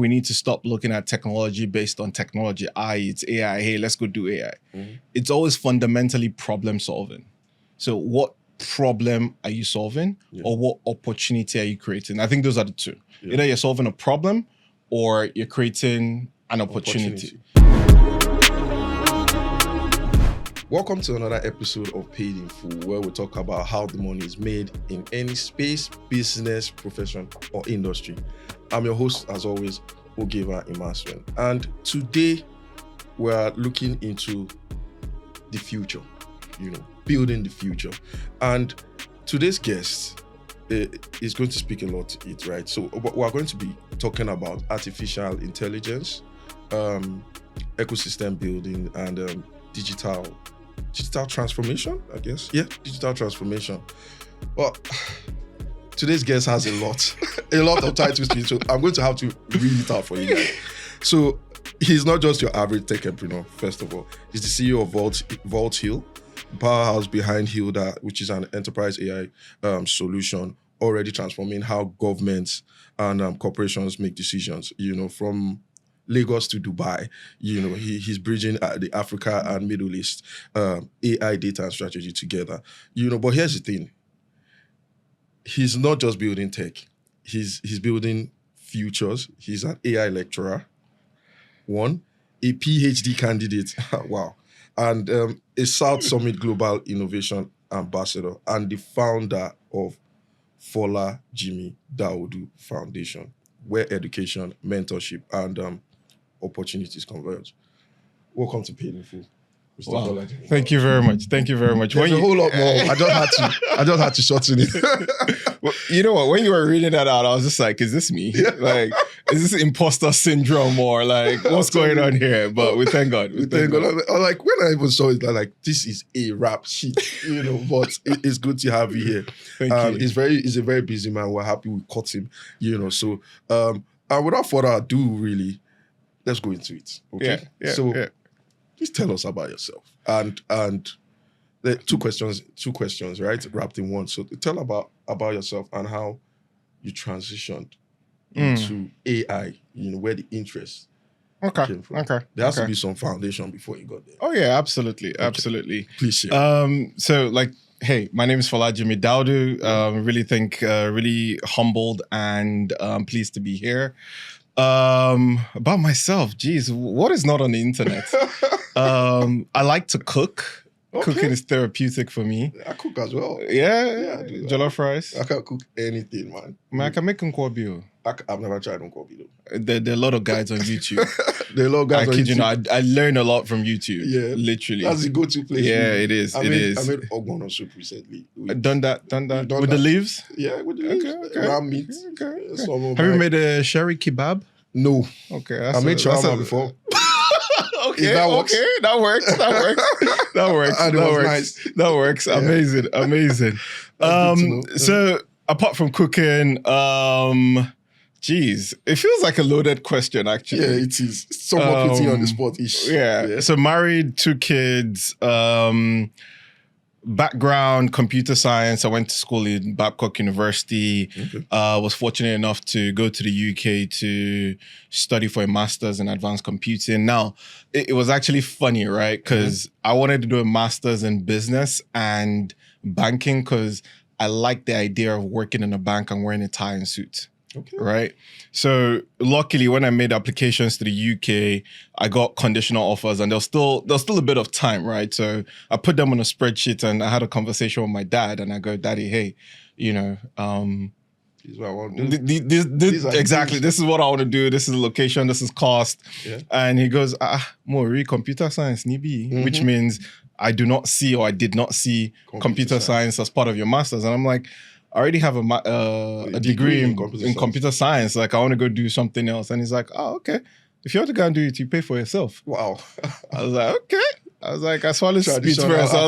we need to stop looking at technology based on technology. It's AI. Hey, let's go do AI. It's always fundamentally problem solving. So what problem are you solving or what opportunity are you creating? I think those are the two. Either you're solving a problem or you're creating an opportunity. Welcome to another episode of Paid in Full, where we talk about how the money is made in any space, business, profession, or industry. I'm your host, as always, Ogieva Imasuen. And today, we're looking into the future, building the future. And today's guest is going to speak a lot to it, right? So we're going to be talking about artificial intelligence, ecosystem building, and digital transformation, I guess. Yeah, digital transformation. Well, today's guest has a lot of titles to it, so I'm going to have to read it out for you guys. So he's not just your average tech entrepreneur, first of all. He's the CEO of Vault Hill, powerhouse behind Hilda, which is an enterprise AI solution already transforming how governments and corporations make decisions, from Lagos to Dubai. He's bridging the Africa and Middle East AI data and strategy together. But here's the thing. He's not just building tech. He's building futures. He's an AI lecturer, a PhD candidate, wow, and a South Summit Global Innovation Ambassador and the founder of Folajimi Daodu Foundation, where education, mentorship, and opportunities converge. Welcome to Paid in Full. Wow. Thank you very much. There's a whole lot more. I just had to shorten it. Well, you know what? When you were reading that out, I was just like, "Is this me? Yeah. Like, is this imposter syndrome or like what's going on here?" But we thank God. I was like, when I even saw it, I'm like, this is a rap sheet, But it's good to have you here. Thank you. He's a very busy man. We're happy we caught him. So, and without further ado, really, let's go into it. Okay. Yeah. Please tell us about yourself. And the two questions, right? Wrapped in one. So tell about yourself and how you transitioned into AI, where the interest came from. Okay. There has to be some foundation before you got there. Oh yeah, absolutely. Okay. Absolutely. Please share. So hey, my name is Folajimi Daodu. Really humbled and pleased to be here. About myself, geez, what is not on the internet? I like to cook. Okay. Cooking is therapeutic for me. I cook as well. Yeah, jollof rice. I can cook anything, man. I can make nkwobi. I've never tried nkwobi though. There are a lot of guides on YouTube. There are a lot of guides on YouTube. I learn a lot from YouTube. Yeah, literally. That's the go-to place. Yeah, it is. I made ogbono soup recently. Done that. With the leaves? Yeah, with the leaves. Okay. Ram meat. Okay. Have you made a sherry kebab? No. Okay. I made shawarma before. Okay, that works. Nice. That works. Yeah. Amazing. So apart from cooking, it feels like a loaded question actually. Yeah, it is. Somewhat putting on the spot-ish. Yeah. So married, 2 kids, background, computer science. I went to school in Babcock University. Okay. Was fortunate enough to go to the UK to study for a master's in advanced computing. Now, it was actually funny, right? Because I wanted to do a master's in business and banking because I like the idea of working in a bank and wearing a tie and suit. Okay. Right. So luckily, when I made applications to the UK, I got conditional offers, and there's still a bit of time, right? So I put them on a spreadsheet, and I had a conversation with my dad, and I go, "Daddy, hey, this is what I want to do. Exactly. This is what I want to do. This is the location. This is cost." Yeah. And he goes, Mori, computer science, nibi, which means I did not see computer science as part of your master's, and I'm like, I already have a degree in computer science. Like, I want to go do something else. And he's like, oh, okay. If you want to go and do it, you pay for yourself. Wow. I was like, okay. I was like, I swallowed speech first. I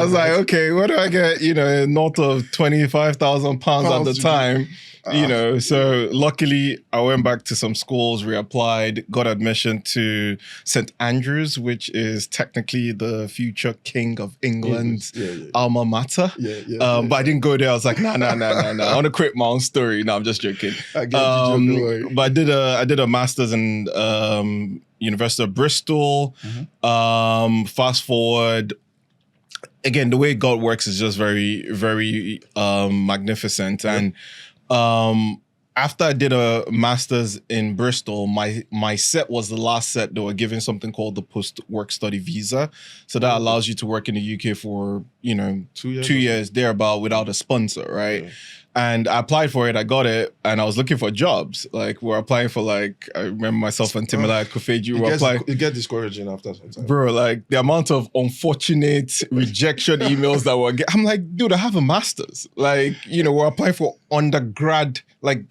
was like, okay, what do I get? North of £25,000 at the time. So luckily I went back to some schools, reapplied, got admission to St. Andrews, which is technically the future king of England's alma mater. But I didn't go there. I was like, nah. I want to create my own story. No, I'm just joking. I get the joke, but I did a master's in University of Bristol. Fast forward. Again, the way God works is just very, very magnificent. And after I did a master's in Bristol, my set was the last set. They were giving something called the post-work study visa. So that allows you to work in the UK for, 2 years thereabout without a sponsor, right? Yeah. And I applied for it, I got it, and I was looking for jobs. Like, we're applying for, I remember myself and Timila Kufeji were applying. It gets discouraging after some time. Bro, the amount of unfortunate rejection emails that were getting. I'm like, dude, I have a master's. We're applying for undergrad,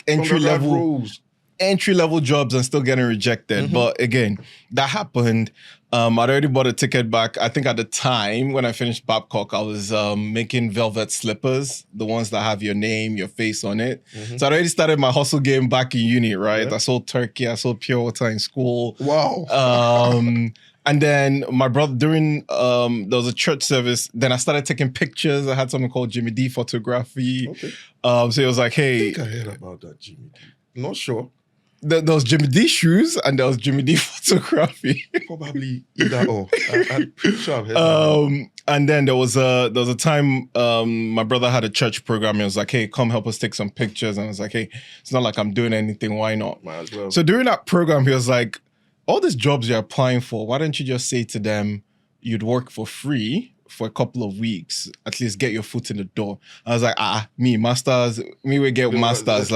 entry level jobs and still getting rejected. But again, that happened. I'd already bought a ticket back. I think at the time when I finished Babcock, I was making velvet slippers, the ones that have your name, your face on it. So I'd already started my hustle game back in uni, right? I sold turkey, I sold pure water in school. Wow. And then my brother, during, there was a church service, then I started taking pictures. I had something called Jimmy D photography. Okay. So it was like, hey. I think I heard about that, Jimmy D. Not sure. There was Jimmy D shoes and there was Jimmy D photography. Probably either or. I'm pretty sure I've heard and then there was a time my brother had a church program. He was like, hey, come help us take some pictures. And I was like, hey, it's not like I'm doing anything. Why not? Might as well. So during that program, he was like, all these jobs you're applying for, why don't you just say to them, you'd work for free for a couple of weeks, at least get your foot in the door. I was like, masters, we get masters,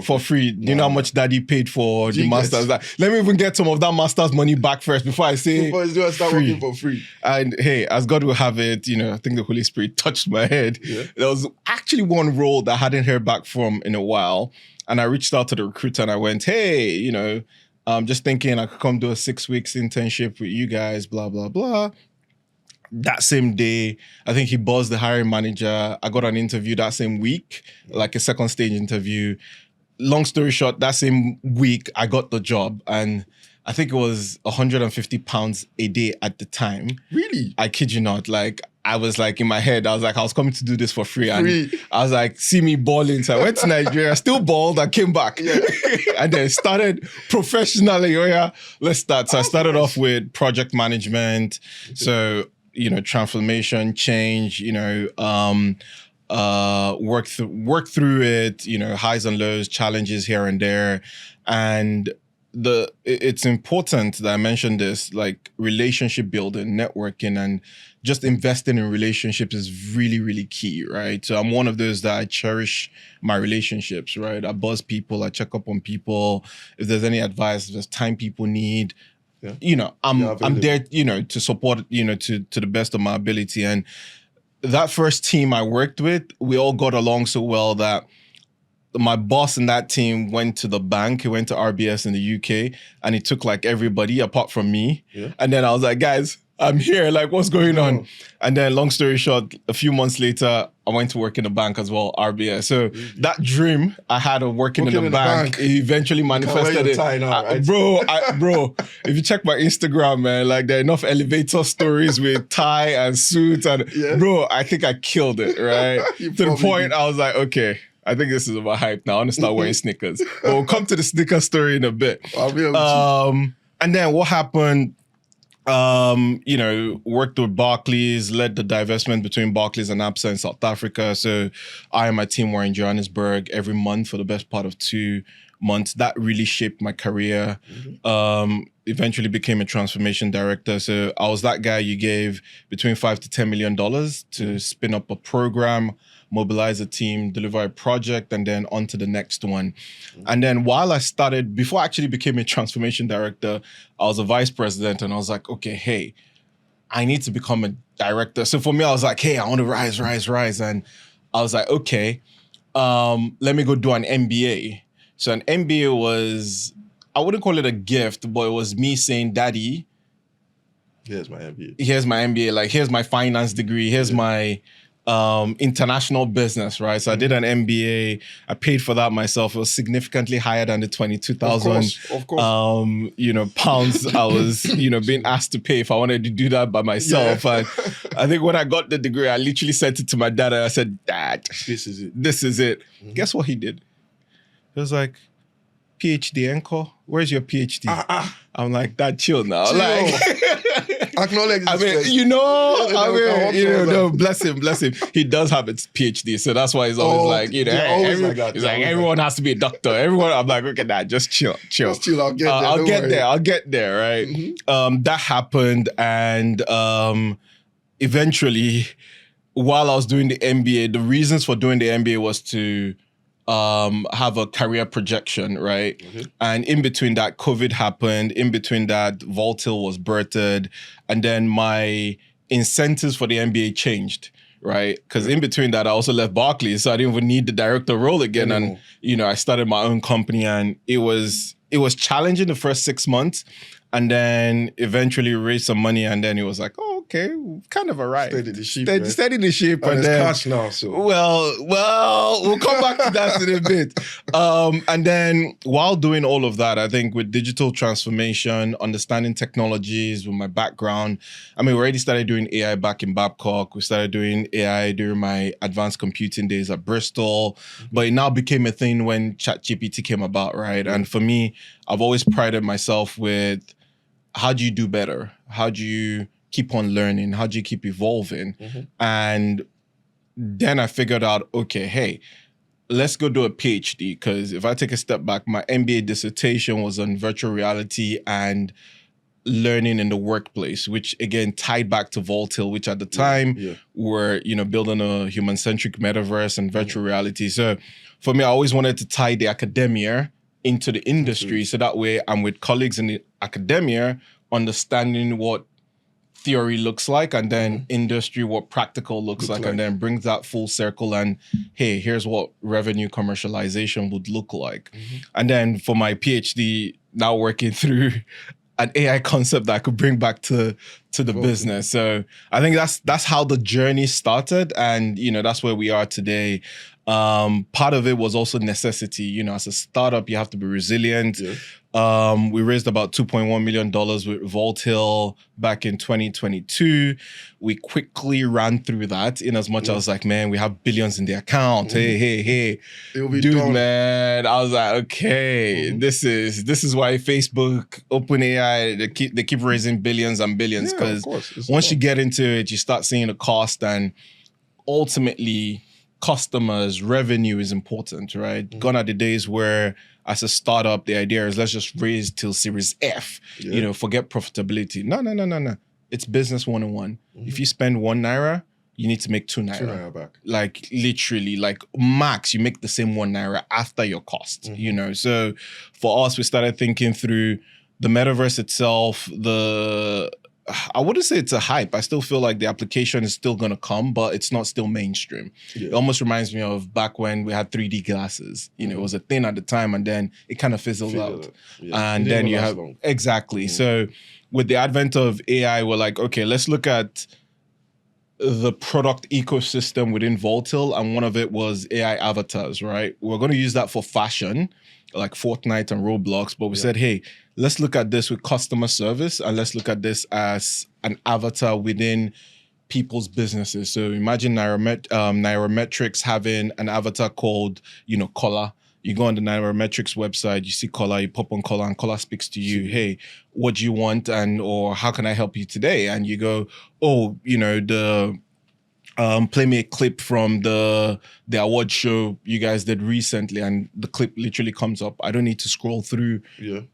for free. Do you know how much daddy paid for the masters? Let me even get some of that master's money back first before I say start working for free. And hey, as God will have it, I think the Holy Spirit touched my head. Yeah. There was actually one role that I hadn't heard back from in a while. And I reached out to the recruiter and I went, hey, I'm just thinking I could come do a 6 weeks internship with you guys, blah, blah, blah. That same day, I think he buzzed the hiring manager. I got an interview that same week, like a second stage interview. Long story short, that same week, I got the job. And I think it was £150 a day at the time. Really? I kid you not. I was in my head, I was coming to do this for free. And I was like, see me balling. So I went to Nigeria, still balled, I came back. Yeah. And then started professionally. Oh yeah, let's start. So I started off with project management. Okay. So, transformation, change, work through it, highs and lows, challenges here and there. And it's important that I mentioned this, relationship building, networking, and just investing in relationships is really, really key, right? So I'm one of those that I cherish my relationships, right? I buzz people, I check up on people. If there's any advice, if there's time people need, I'm there, to support, to the best of my ability. And that first team I worked with, we all got along so well that my boss in that team went to the bank. He went to RBS in the UK and he took everybody apart from me. Yeah. And then I was like, guys, I'm here. What's going on? And then long story short, a few months later, I went to work in the bank as well, RBS. So that dream I had of working in the bank eventually manifested it. Now, right? Bro, if you check my Instagram, man, there are enough elevator stories with tie and suits. And bro, I think I killed it, right? To the point I was like, okay, I think this is about hype now. I want to start wearing sneakers. But we'll come to the sneaker story in a bit. And then what happened, worked with Barclays, led the divestment between Barclays and ABSA in South Africa. So I and my team were in Johannesburg every month for the best part of 2 months. That really shaped my career. Eventually became a transformation director. So I was that guy you gave between $5 to $10 million to spin up a program, mobilize a team, deliver a project, and then on to the next one. And then before I actually became a transformation director, I was a vice president and I was like, okay, hey, I need to become a director. So for me, I was like, hey, I want to rise. And I was like, okay, let me go do an MBA. So an MBA was, I wouldn't call it a gift, but it was me saying, Daddy, here's my MBA. Here's my MBA. Here's my finance degree. Here's my international business, right? So I did an MBA. I paid for that myself. It was significantly higher than the 22,000 pounds I was, being asked to pay if I wanted to do that by myself. Yeah. And I think when I got the degree, I literally sent it to my dad and I said, "Dad, This is it. this is it." Guess what he did? He was like, "PhD encore? Where's your PhD?" I'm like, "Dad, chill now." Chill. Like, Acknowledge this first. no, bless him. He does have his PhD, so that's why he's always like, he's like, everyone has to be a doctor. Everyone, I'm like, okay, nah, just chill. Just chill, I'll get there. I'll get there, right? That happened, and eventually, while I was doing the MBA, the reasons for doing the MBA was to have a career projection, right? And in between that, COVID happened. In between that, Voltil was birthed. And then my incentives for the MBA changed, right? Because in between that, I also left Barclays. So I didn't even need the director role again. And, I started my own company, and it was challenging the first 6 months. And then eventually raised some money, and then it was like, oh, okay, we've kind of arrived. Steady the ship. Steady the ship. And then, cash now, so. Well, we'll come back to that in a bit. And then while doing all of that, I think with digital transformation, understanding technologies, with my background, we already started doing AI back in Babcock. We started doing AI during my advanced computing days at Bristol. But it now became a thing when ChatGPT came about, right? And for me, I've always prided myself with, how do you do better? How do you keep on learning? How do you keep evolving? And then I figured out, okay, hey, let's go do a PhD. Because if I take a step back, my MBA dissertation was on virtual reality and learning in the workplace, which again tied back to Voltil, which at the time were, building a human-centric metaverse and virtual reality. So for me, I always wanted to tie the academia into the industry. So that way I'm with colleagues in the academia, understanding what theory looks like, and then industry, what practical looks like, and then brings that full circle and, hey, here's what revenue commercialization would look like. And then for my PhD, now working through an AI concept that I could bring back to the business. So I think that's how the journey started, and that's where we are today. Part of it was also necessity. As a startup, you have to be resilient. We raised about $2.1 million with Voltil back in 2022. We quickly ran through that, in as much as I was like, man, we have billions in the account. Hey. Dude, done. Man. I was like, okay, this is why Facebook, OpenAI, they keep raising billions and billions, because once you get into it, you start seeing the cost, and ultimately customers, revenue is important, right? Gone are the days where as a startup, the idea is let's just raise till Series F, forget profitability. No. It's business 101. If you spend 1 naira, you need to make 2 naira. 2 naira back. Like literally, like max, you make the same 1 naira after your cost, So for us, we started thinking through the metaverse itself, I wouldn't say it's a hype. I still feel like the application is still going to come, but it's not still mainstream. It almost reminds me of back when we had 3D glasses. It was a thing at the time, and then it kind of fizzled out. And then you have, exactly. So with the advent of AI, we're like, okay, let's look at the product ecosystem within Voltil, and one of it was AI avatars, right? We're going to use that for fashion, like Fortnite and Roblox, but we said, hey, let's look at this with customer service, and let's look at this as an avatar within people's businesses. So imagine Nairametrics having an avatar called, Collar. You go on the Nairametrics website, you see Collar, you pop on Collar, and Collar speaks to you. Hey, what do you want, or how can I help you today? And you go, oh, play me a clip from the award show you guys did recently, and the clip literally comes up. I don't need to scroll through, your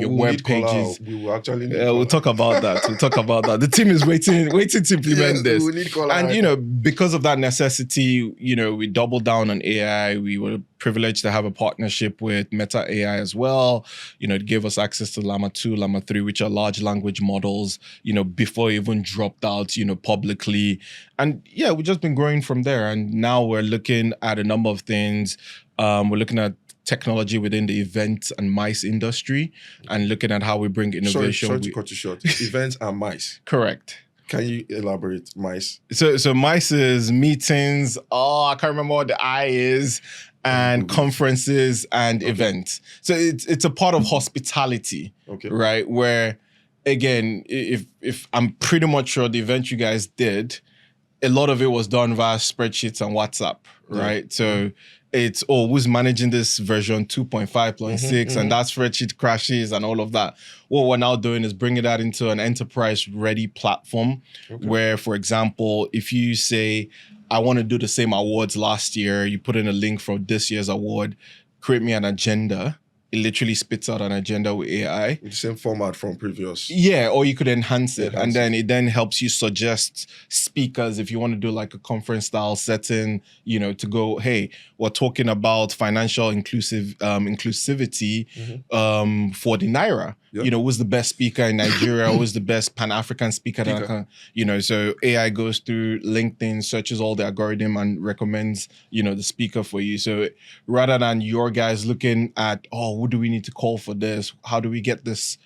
web pages. We will actually need we'll talk about that. The team is waiting to implement this. We need Collar. And because of that necessity, we doubled down on AI. We were privileged to have a partnership with Meta AI as well. It gave us access to Llama 2, Llama 3, which are large language models, before it even dropped out, publicly. And we've just been growing from there. And now we're looking at a number of things. We're looking at technology within the event and MICE industry, and looking at how we bring innovation. Sorry to cut you short. Events and MICE. Correct. Can you elaborate, MICE? So MICE is meetings. Oh, I can't remember what the I is. And conferences and events. So it's a part of hospitality, right? Where, again, if I'm pretty much sure the event you guys did, a lot of it was done via spreadsheets and WhatsApp, right? So it's, who's managing this version 2.5.6 and that spreadsheet crashes and all of that. What we're now doing is bringing that into an enterprise-ready platform where, for example, if you say, I want to do the same awards last year, you put in a link for this year's award, create me an agenda. It literally spits out an agenda with AI. With the same format from previous. Yeah, or you could enhance it. And then it then helps you suggest speakers if you want to do like a conference style setting, to go, hey, we're talking about financial inclusivity for the Naira. Who's the best speaker in Nigeria? Who's the best Pan-African speaker? That I can, so AI goes through LinkedIn, searches all the algorithm and recommends, the speaker for you. So rather than your guys looking at, who do we need to call for this? How do we get this,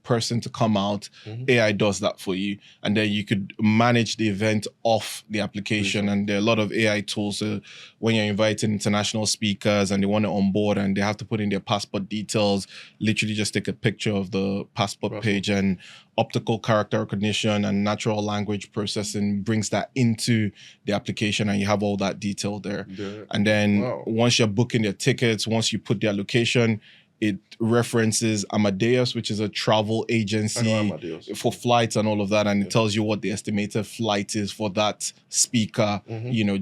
person to come out? AI does that for you. And then you could manage the event off the application. And there are a lot of AI tools. So when you're inviting international speakers and they want to onboard and they have to put in their passport details, literally just take a picture of the passport page, and optical character recognition and natural language processing brings that into the application, and you have all that detail there. And then once you're booking their tickets, once you put their location, it references Amadeus, which is a travel agency for flights and all of that. And it tells you what the estimated flight is for that speaker,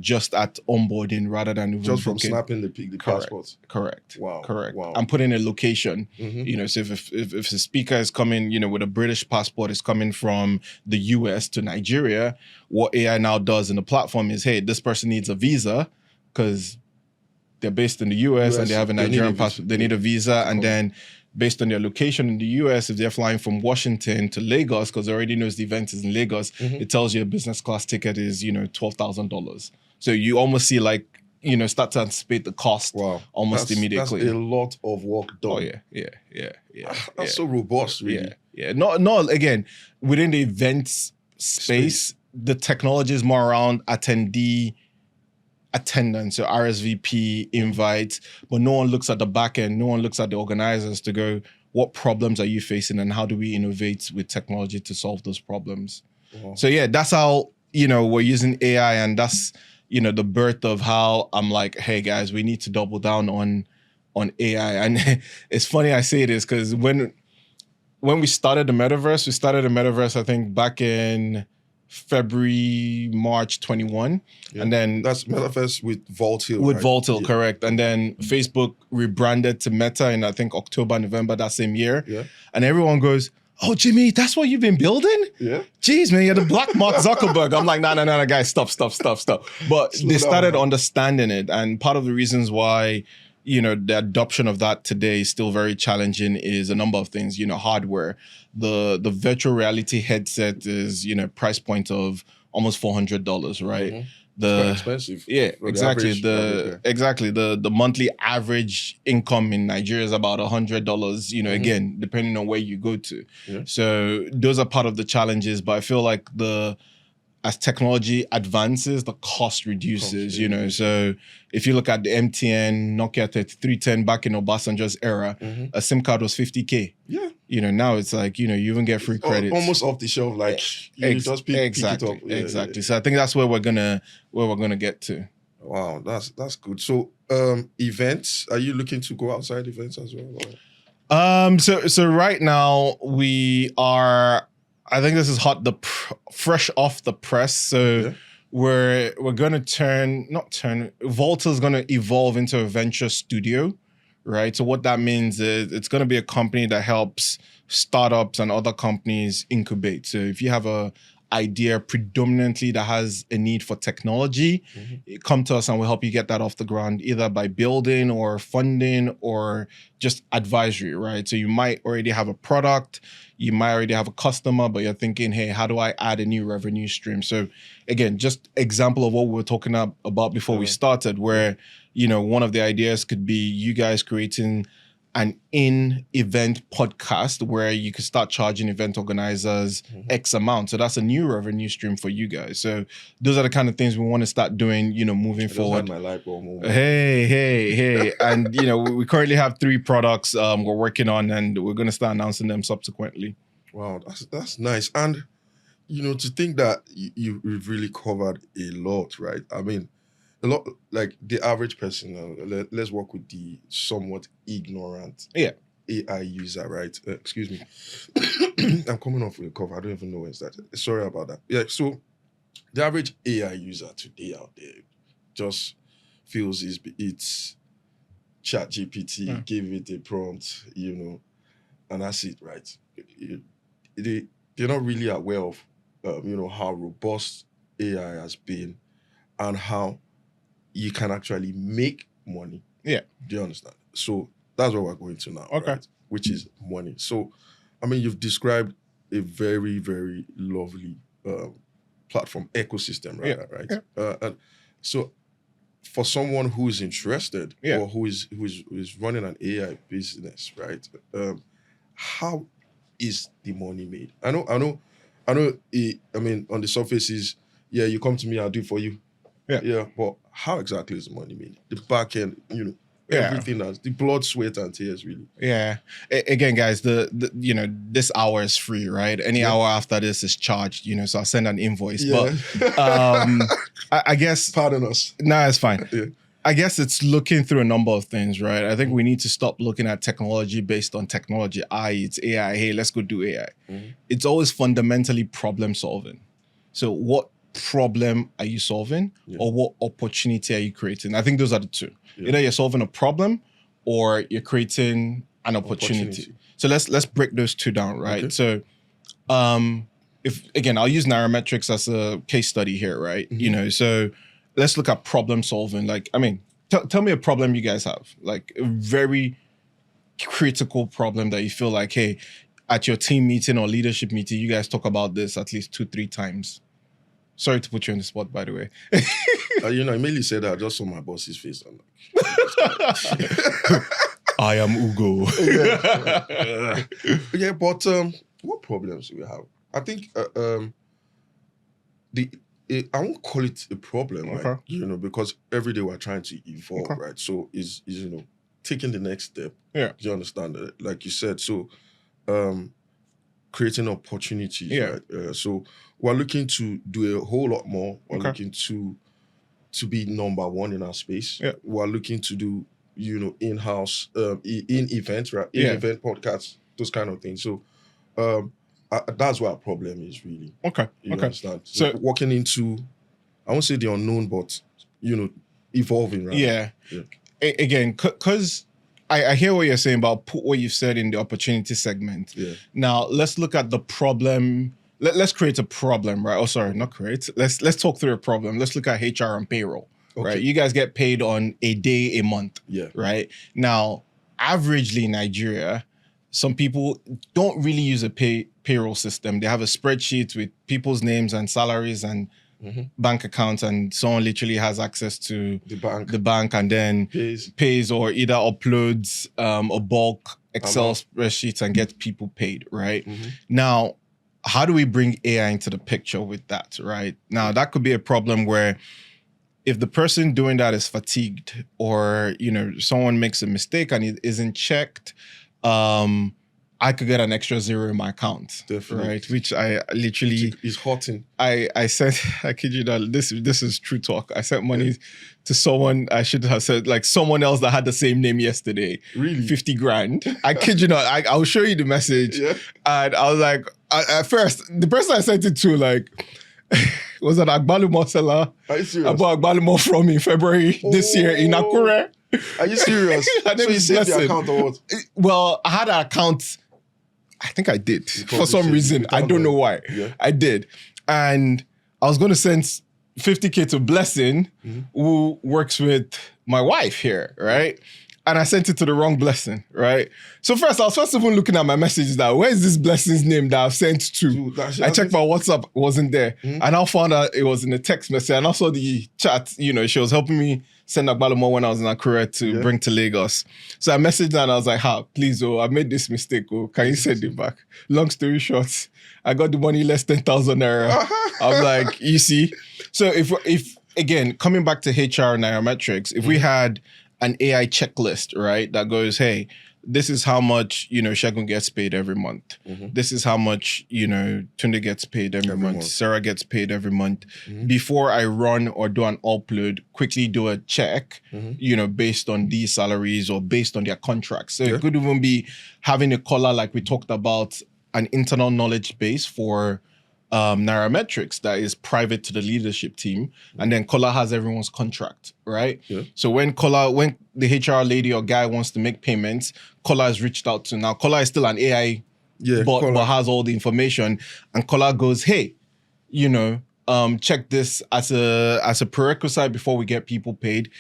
just at onboarding rather than just from snapping the passport. Correct. Wow. Correct. Wow. I'm putting a location, so if the speaker is coming, with a British passport, is coming from the US to Nigeria, what AI now does in the platform is, hey, this person needs a visa because they're based in the US and they have a Nigerian passport. They need a visa. And then based on their location in the US, if they're flying from Washington to Lagos, because it already knows the event is in Lagos, it tells you a business class ticket is, $12,000. So you almost see start to anticipate the cost almost immediately. That's a lot of work done. Oh, yeah. That's so robust, really. Yeah. No, again, within the events space, the technology is more around attendee attendance, so RSVP, invites, but no one looks at the back end, no one looks at the organizers to go, what problems are you facing and how do we innovate with technology to solve those problems? So that's how, we're using AI, and that's, the birth of how I'm like, hey guys, we need to double down on AI. And it's funny I say this because when we started the Metaverse, I think back in February, March 21. And then that's Metaverse with Vault Hill. With Vault Hill, correct. And then Facebook rebranded to Meta in, I think, October, November that same year. And everyone goes, oh, Jimmy, that's what you've been building? Jeez, man, you're the Black Mark Zuckerberg. I'm like, no, guys, stop. But they started understanding it. And part of the reasons why, the adoption of that today is still very challenging is a number of things, hardware. The virtual reality headset is, price point of almost $400, right? It's quite expensive. Yeah, exactly. The monthly average income in Nigeria is about $100, again, depending on where you go to. So those are part of the challenges, but I feel like as technology advances, the cost reduces, So if you look at the MTN, Nokia 3310 back in Obasanjo's era, a SIM card was $50K. Now it's like, you even get free credits. Almost off the shelf, like you just pick it up. Exactly. So I think that's where we're gonna get to. Wow, that's good. So events, are you looking to go outside events as well? So right now we are, I think this is hot, fresh off the press. So we're going to Volta is going to evolve into a venture studio, right? So what that means is it's going to be a company that helps startups and other companies incubate. So if you have a idea predominantly that has a need for technology, come to us and we'll help you get that off the ground, either by building or funding or just advisory, right? So you might already have a product, you might already have a customer, but you're thinking, hey, how do I add a new revenue stream? So again, just example of what we were talking about before we started, where, one of the ideas could be you guys creating an in-event podcast where you could start charging event organizers X amount. So that's a new revenue stream for you guys. So those are the kind of things we want to start doing, moving forward. My light bulb moment. Hey. And, we currently have 3 products we're working on, and we're going to start announcing them subsequently. Wow, that's nice. And, to think that you've really covered a lot, right? I mean, a lot, like the average person, let's work with the somewhat ignorant AI user, right? Excuse me. I'm coming off with a cough. I don't even know where it's at. Sorry about that. Yeah, so the average AI user today out there just feels it's ChatGPT, give it a prompt, and that's it, right? They're not really aware of, how robust AI has been and how you can actually make money. Yeah. Do you understand? So that's what we're going to now, right? Which is money. So, I mean, you've described a very, very lovely platform ecosystem, right? Yeah. Right. Yeah. And so, for someone who is interested or who is running an AI business, right? How is the money made? I know. I mean, on the surface is, you come to me, I'll do it for you. Yeah, but how exactly is the money made? The back end, everything that's the blood, sweat, and tears, really. Yeah. Again, guys, the this hour is free, right? Any hour after this is charged, so I'll send an invoice. Yeah. But I guess. Pardon us. No, it's fine. Yeah. I guess it's looking through a number of things, right? I think we need to stop looking at technology based on technology. It's AI. Hey, let's go do AI. It's always fundamentally problem solving. So what problem are you solving or what opportunity are you creating? I think those are the two. Either you're solving a problem or you're creating an opportunity. So let's break those two down, right? Okay. So if again, I'll use Nairametrics as a case study here, right? So let's look at problem solving. Like, I mean, tell me a problem you guys have, like a very critical problem that you feel like, hey, at your team meeting or leadership meeting, you guys talk about this at least 2-3 times. Sorry to put you on the spot, by the way. I immediately said that I just saw my boss's face. I'm like, I am Ugo. Yeah, but what problems do we have? I think I won't call it a problem, right? Because every day we're trying to evolve, right? So is taking the next step. Yeah. Do you understand that? Like you said, so creating opportunities, right? So we're looking to do a whole lot more. We're looking to be number one in our space. Yeah. We're looking to do, in-house, in-event, right? In-event podcasts, those kind of things. So that's what our problem is, really. Okay. You understand? So walking into, I won't say the unknown, but, evolving, right? Yeah. Again, because I hear what you're saying about put what you've said in the opportunity segment. Yeah. Now, let's look at the problem. Let's create a problem, right? Oh, sorry, not create. Let's talk through a problem. Let's look at HR and payroll, right? You guys get paid on a day, a month, right? Now, averagely in Nigeria, some people don't really use a payroll system. They have a spreadsheet with people's names and salaries and bank accounts, and someone literally has access to the bank and then pays or either uploads a bulk Excel spreadsheet and gets people paid, right? Now, how do we bring AI into the picture with that, right? Now, that could be a problem where if the person doing that is fatigued or, someone makes a mistake and it isn't checked, I could get an extra zero in my account. Definitely. Right? Which I literally... It's hurting. I sent, I kid you not, this is true talk. I sent money to someone, I should have said, like someone else that had the same name yesterday. Really? 50 grand. I kid you not, I'll show you the message. Yeah. And I was like, at first, the person I sent it to, like, was an Agbalumo seller. Are you serious? I bought Agbalumo from in February this year in Akure. Are you serious? So you saved the account or what? Well, I had an account, I think I did. For some reason. I don't know why. Yeah. I did. And I was going to send 50K to Blessing, who works with my wife here, right? And I sent it to the wrong Blessing, right? So I was first of all looking at my messages that, where is this Blessing's name that I've sent to? Dude, I checked my WhatsApp, wasn't there. And I found out it was in a text message. And I saw the chat, she was helping me send Agbalemo when I was in Accra to bring to Lagos. So I messaged her and I was like, please, I made this mistake. Can you send it back? Long story short, I got the money less 10,000 naira. I'm like, you see? So if again, coming back to HR and nairametrics, if we had an AI checklist, right, that goes, hey, this is how much, Shegun gets paid every month. This is how much, Tunde gets paid every month. Sarah gets paid every month. Before I run or do an upload, quickly do a check, based on these salaries or based on their contracts. So it could even be having a collar like we talked about, an internal knowledge base for nairametrics that is private to the leadership team, and then Kola has everyone's contract, right? So when the HR lady or guy wants to make payments, Kola is reached out to. Now Kola is still an AI bot, but has all the information, and Kola goes, hey, check this as a prerequisite before we get people paid.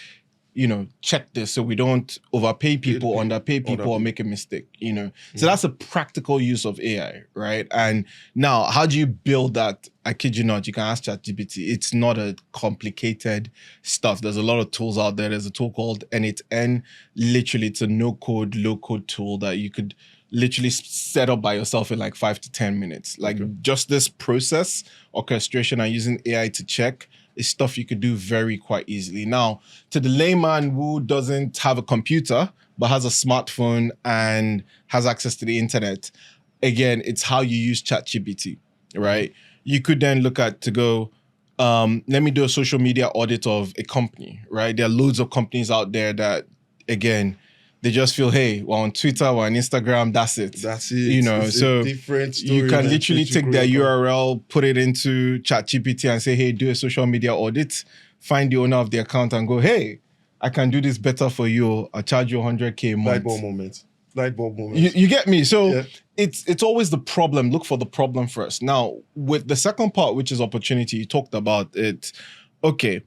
Check this so we don't overpay people, underpay people, or make a mistake, So that's a practical use of AI, right? And now, how do you build that? I kid you not, you can ask ChatGPT. It's not a complicated stuff. There's a lot of tools out there. There's a tool called N8N. Literally, it's a no-code, low-code tool that you could literally set up by yourself in like 5 to 10 minutes. Just this process, orchestration, and using AI to check is stuff you could do quite easily. Now, to the layman who doesn't have a computer, but has a smartphone and has access to the internet, again, it's how you use ChatGPT, right? You could then look at let me do a social media audit of a company, right? There are loads of companies out there that, again, they just feel, hey, we're on Twitter, we're on Instagram, that's it. That's it. So different story, you can literally take their URL, put it into ChatGPT and say, hey, do a social media audit, find the owner of the account and go, hey, I can do this better for you. I'll charge you 100K a month. Light bulb moment. You get me? So it's always the problem. Look for the problem first. Now, with the second part, which is opportunity, you talked about it. Okay.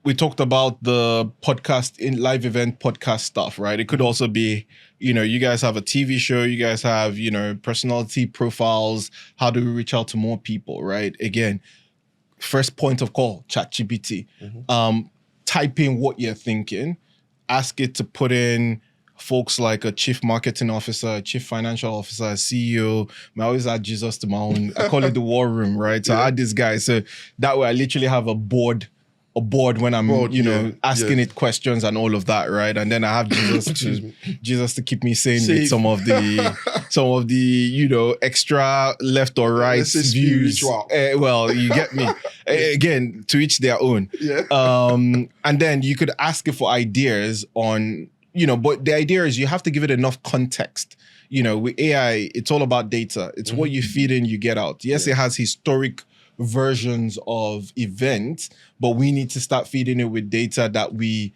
We talked about the podcast in live event podcast stuff, right? It could also be, you guys have a TV show, you guys have, personality profiles. How do we reach out to more people, right? Again, first point of call, ChatGPT. Type in what you're thinking, ask it to put in folks like a chief marketing officer, a chief financial officer, a CEO. I always add Jesus to my own. I call it the war room, right? So I add this guy. So that way I literally have a board when I'm, asking it questions and all of that, right? And then I have Jesus to keep me sane with some of the extra left or right views. Well, you get me. Again, to each their own. And then you could ask it for ideas on, but the idea is you have to give it enough context. With AI, it's all about data. It's what you feed in, you get out. Yes, it has historic versions of events, but we need to start feeding it with data that we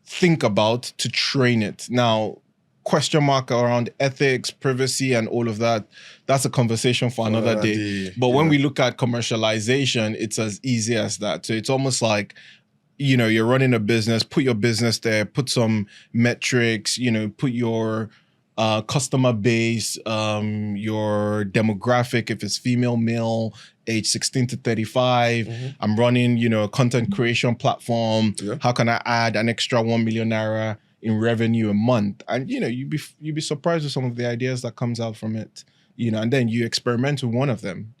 think about to train it. Now, question mark around ethics, privacy, and all of that, that's a conversation for another day. But when we look at commercialization, it's as easy as that. So it's almost like, you're running a business, put your business there, put some metrics, put your customer base, your demographic, if it's female, male, age 16 to 35. I'm running, a content creation platform. How can I add an extra 1 million naira in revenue a month? And, you'd be surprised with some of the ideas that comes out from it. And then you experiment with one of them,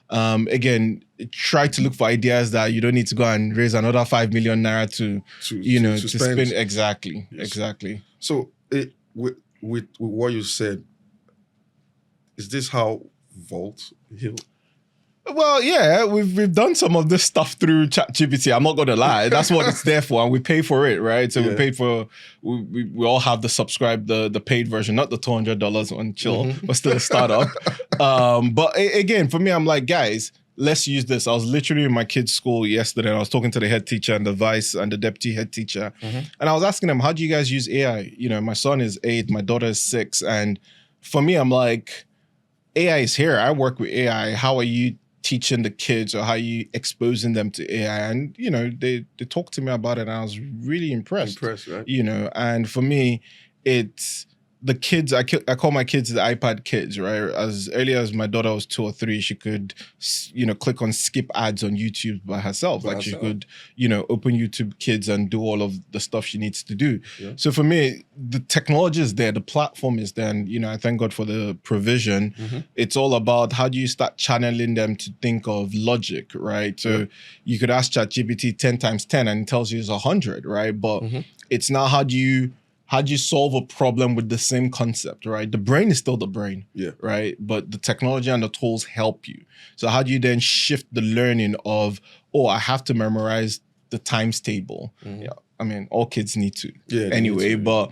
again, try to look for ideas that you don't need to go and raise another 5 million naira to spend. Exactly. So with what you said, is this how Vault healed? Well, yeah, we've done some of this stuff through ChatGPT. I'm not gonna lie, that's what it's there for, and we pay for it, right? So we paid for. We all have the paid version, not the $200 on chill, but still a startup. But again, for me, I'm like, guys, let's use this. I was literally in my kid's school yesterday, and I was talking to the head teacher and the vice and the deputy head teacher, and I was asking them, how do you guys use AI? My son is 8, my daughter is 6, and for me, I'm like, AI is here. I work with AI. How are you teaching the kids, or how are you exposing them to AI? And, they talked to me about it, and I was really impressed. Right? And for me, it's the kids, I call my kids the iPad kids, right? As early as my daughter was 2 or 3, she could, click on skip ads on YouTube by herself. She could, open YouTube Kids and do all of the stuff she needs to do. Yeah. So for me, the technology is there, the platform is there, and, I thank God for the provision. It's all about how do you start channeling them to think of logic, right? So you could ask ChatGPT 10 times 10 and it tells you it's 100, right? But it's now how do you solve a problem with the same concept, right? The brain is still the brain, right? But the technology and the tools help you. So how do you then shift the learning of, I have to memorize the times table? Yeah, I mean, all kids need to anyway. But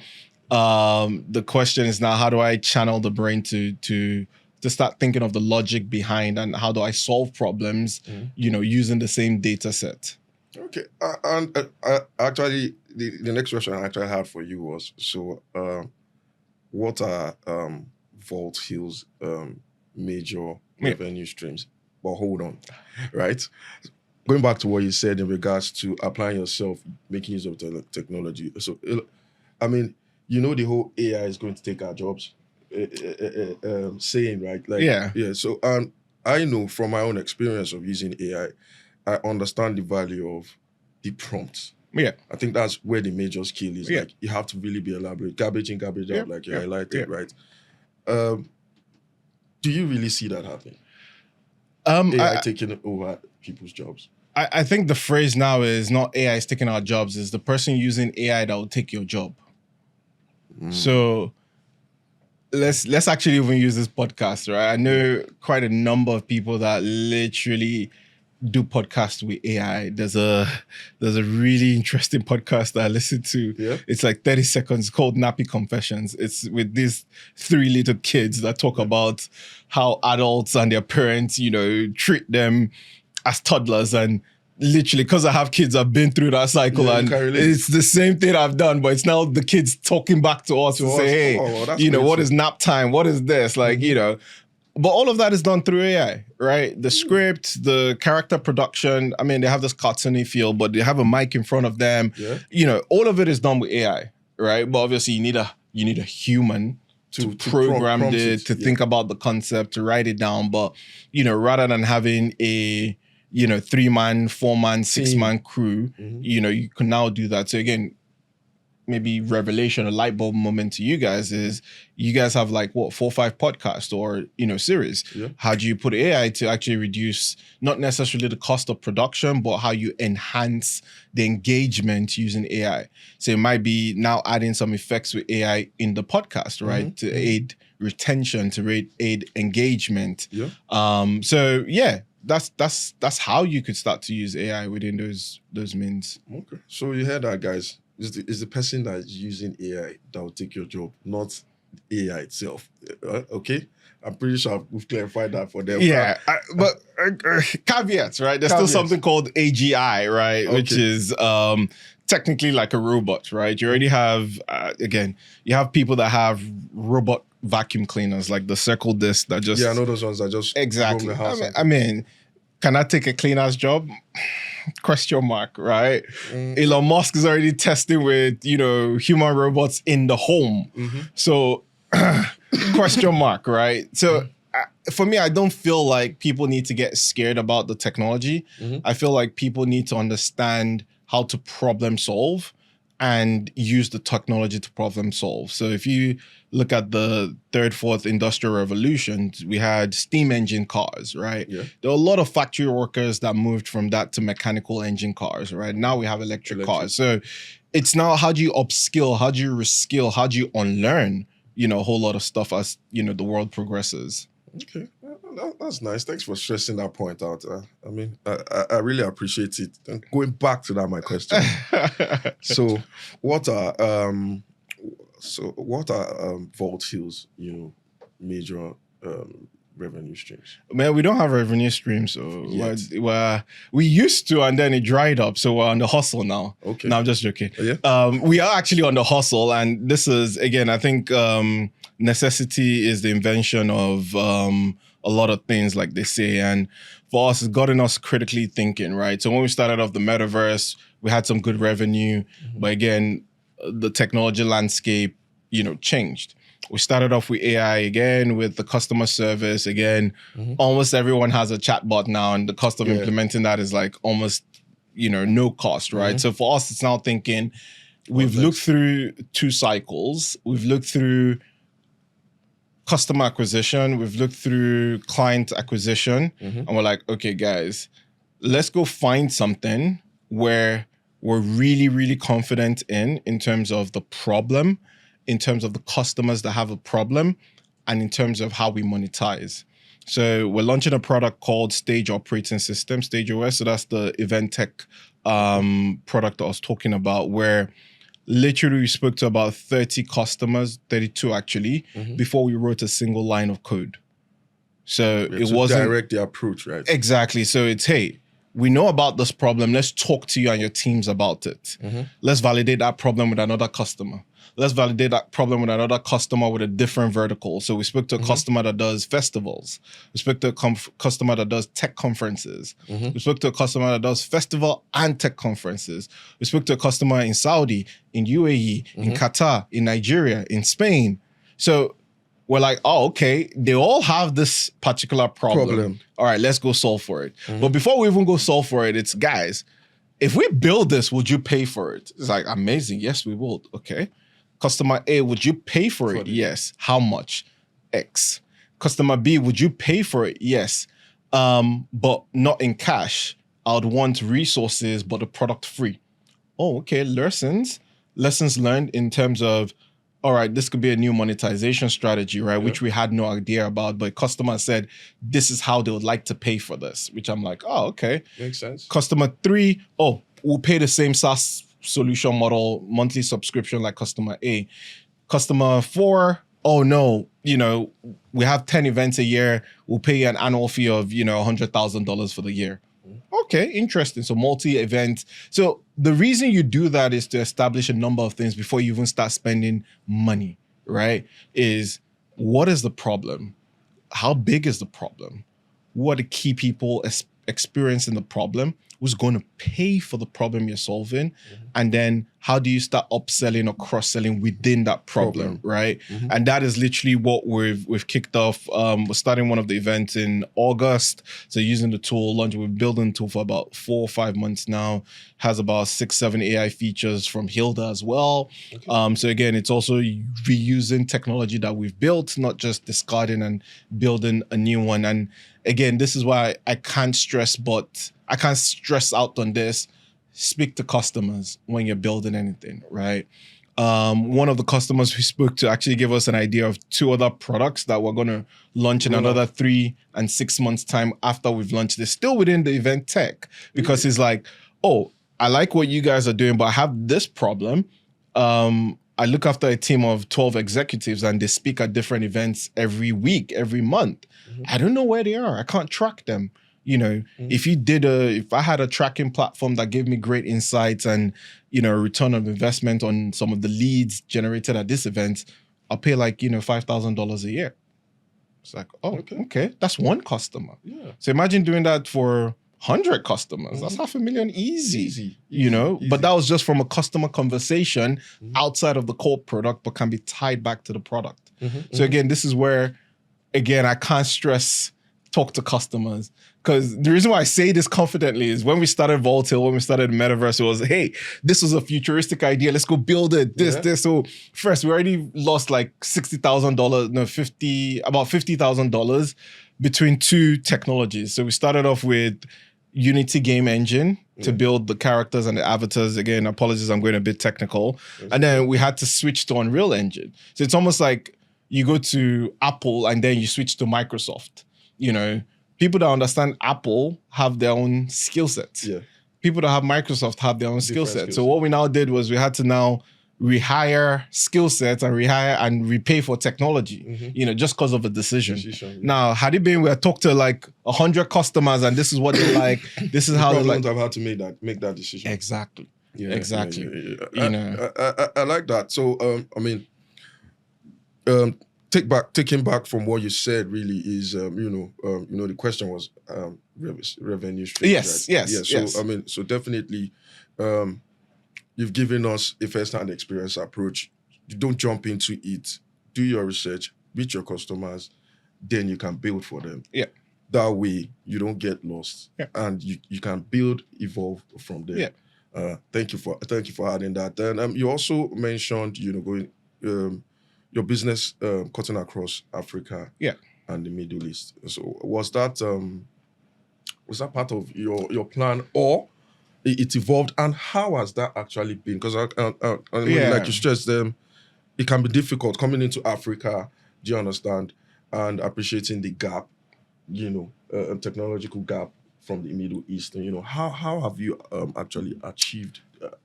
the question is now, how do I channel the brain to start thinking of the logic behind, and how do I solve problems, using the same data set? Okay, and actually, the next question I actually had for you was, so what are Vault Hill's major revenue streams? But hold on, right? Going back to what you said in regards to applying yourself, making use of technology. So, I mean, the whole AI is going to take our jobs, saying, right? Yeah. So, I know from my own experience of using AI, I understand the value of the prompts. Yeah. I think that's where the major skill is. Like, you have to really be elaborate. Garbage in, garbage out, like you highlighted, right? Do you really see that happening? AI taking over people's jobs? I think the phrase now is not AI is taking our jobs, is the person using AI that will take your job. So let's actually even use this podcast, right? I know quite a number of people that literally do podcasts with AI. There's a really interesting podcast that I listened to. Yeah. It's like 30 seconds, called Nappy Confessions. It's with these 3 little kids that talk about how adults and their parents, treat them as toddlers. And literally, because I have kids, I've been through that cycle, and it's the same thing I've done, but it's now the kids talking back to us and say, hey, what is nap time? What is this? Like, but all of that is done through AI, right? The script, the character production. I mean, they have this cartoony feel, but they have a mic in front of them. Yeah. All of it is done with AI, right? But obviously, you need a human to program it, to think about the concept, to write it down. But rather than having a 3-man, 4-man, 6-man crew, you can now do that. So again, maybe revelation, a light bulb moment to you guys is, you guys have 4 or 5 podcasts or series. How do you put AI to actually reduce not necessarily the cost of production, but how you enhance the engagement using AI? So it might be now adding some effects with AI in the podcast, right? To aid retention, to aid engagement. So yeah, that's how you could start to use AI within those means. Okay, so you heard that, guys. Is the person that is using AI that will take your job, not AI itself. Okay? I'm pretty sure we've clarified that for them. Yeah, but caveats, right? There's still something called AGI, right? Okay. Which is technically like a robot, right? You already have, again, you have people that have robot vacuum cleaners, like the circle disc that just... Yeah, I know those ones that just... Exactly. I mean, can I take a cleaner's job? Question mark, right? Elon Musk is already testing with, human robots in the home. So, question mark, right? So, for me, I don't feel like people need to get scared about the technology. I feel like people need to understand how to problem solve and use the technology to problem solve. So if you look at the 3rd, 4th industrial revolutions, we had steam engine cars, right? Yeah. There are a lot of factory workers that moved from that to mechanical engine cars, right? Now we have electric cars. So it's now, how do you upskill? How do you reskill? How do you unlearn, a whole lot of stuff as, the world progresses? Okay, that's nice. Thanks for stressing that point out. I mean, I really appreciate it. And going back to that, my question. So, what are Vault Hill's, major revenue streams? Man, we don't have revenue streams, so we used to, and then it dried up. So we're on the hustle now. Okay. No, I'm just joking. Yeah. We are actually on the hustle, and this is, again, I think necessity is the invention of a lot of things, like they say. And for us, it's gotten us critically thinking, right? So when we started off the Metaverse, we had some good revenue, but again, the technology landscape, changed. We started off with AI again, with the customer service again. Almost everyone has a chatbot now, and the cost of implementing that is like almost, no cost, right? So for us, it's now thinking, we've looked through 2 cycles. We've looked through customer acquisition. We've looked through client acquisition. And we're like, okay, guys, let's go find something where we're really, really confident in terms of the problem, in terms of the customers that have a problem, and in terms of how we monetize. So we're launching a product called Stage Operating System, Stage OS. So that's the event tech product I was talking about, where literally we spoke to about 30 customers, 32 actually, before we wrote a single line of code. So it wasn't direct the approach, right? Exactly. So it's, hey, we know about this problem. Let's talk to you and your teams about it. Let's validate that problem with another customer. Let's validate that problem with another customer with a different vertical. So we spoke to a customer that does festivals. We spoke to a customer that does tech conferences. We spoke to a customer that does festival and tech conferences. We spoke to a customer in Saudi, in UAE, in Qatar, in Nigeria, in Spain. So we're like, oh, okay, they all have this particular problem. All right, let's go solve for it. But before we even go solve for it, it's, guys, if we build this, would you pay for it? It's like, amazing. Yes, we would. Okay. Customer A, would you pay for it? Yes. How much? X. Customer B, would you pay for it? Yes. But not in cash. I would want resources, but the product free. Oh, okay. Lessons learned in terms of, all right, this could be a new monetization strategy, right? Which we had no idea about, but customer said, this is how they would like to pay for this, which I'm like, oh, okay. Makes sense. Customer 3, oh, we'll pay the same SaaS solution model, monthly subscription like customer A. Customer 4, oh no, we have 10 events a year. We'll pay you an annual fee of, $100,000 for the year. Okay, interesting. So multi-event. So the reason you do that is to establish a number of things before you even start spending money, right? Is, what is the problem? How big is the problem? What are the key people experiencing the problem? Who's going to pay for the problem you're solving? And then how do you start upselling or cross-selling within that problem, right? And that is literally what we've kicked off. We're starting one of the events in August. So using the tool, we're building the tool for about 4 or 5 months now. Has about 6, 7 AI features from Hilda as well. So again, it's also reusing technology that we've built, not just discarding and building a new one. And again, this is why I can't stress out on this. Speak to customers when you're building anything, right? One of the customers we spoke to actually gave us an idea of 2 other products that we're going to launch in another 3 and 6 months time after we've launched this, still within the event tech, because he's like, oh, I like what you guys are doing, but I have this problem. I look after a team of 12 executives and they speak at different events every week, every month. I don't know where they are. I can't track them. If I had a tracking platform that gave me great insights and, return on investment on some of the leads generated at this event, I'll pay like, $5,000 a year. It's like, oh, okay. That's one customer. Yeah. So imagine doing that for 100 customers. That's $500,000 easy. But that was just from a customer conversation outside of the core product, but can be tied back to the product. So again, this is where, I can't stress talk to customers. Because the reason why I say this confidently is when we started Voltail, when we started Metaverse, it was, hey, this was a futuristic idea. Let's go build it. This. So first, we already lost like $60,000, about $50,000 between 2 technologies. So we started off with Unity game engine to build the characters and the avatars. Again, apologies, I'm going a bit technical. And then we had to switch to Unreal Engine. So it's almost like you go to Apple and then you switch to Microsoft. People that understand Apple have their own skill sets. Yeah. People that have Microsoft have their own skill sets. So what we now did was we had to now rehire skill sets and repay for technology, just because of a decision. Now, had it been we had talked to like 100 customers and this is what they like, this is how they like. Have had to make that decision. Exactly. Yeah, exactly. Yeah. I like that. So, taking back from what you said, really is the question was revenue stream. Yes, right? Yes. So so definitely, you've given us a first-hand experience approach. You don't jump into it. do your research, meet your customers, then you can build for them. Yeah. That way you don't get lost, and you can build, evolve from there. Yeah. Thank you for adding that. Then you also mentioned, going your business cutting across Africa and the Middle East. So was that part of your plan, or it evolved, and how has that actually been? Because I mean, like you stressed, it can be difficult coming into Africa. Do you understand? And appreciating the gap, technological gap from the Middle East. And, how have you actually achieved that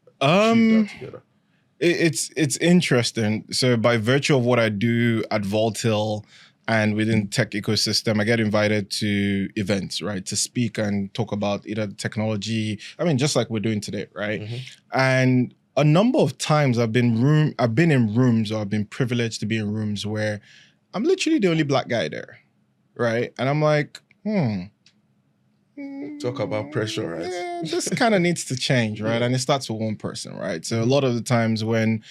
together? It's interesting. So by virtue of what I do at Voltil and within tech ecosystem, I get invited to events, right, to speak and talk about either technology. I mean, just like we're doing today, right? And a number of times I've been in rooms, or I've been privileged to be in rooms where I'm literally the only black guy there, right? And I'm like, talk about pressure, right? Yeah, this kind of needs to change, right? And it starts with one person, right? So a lot of the times when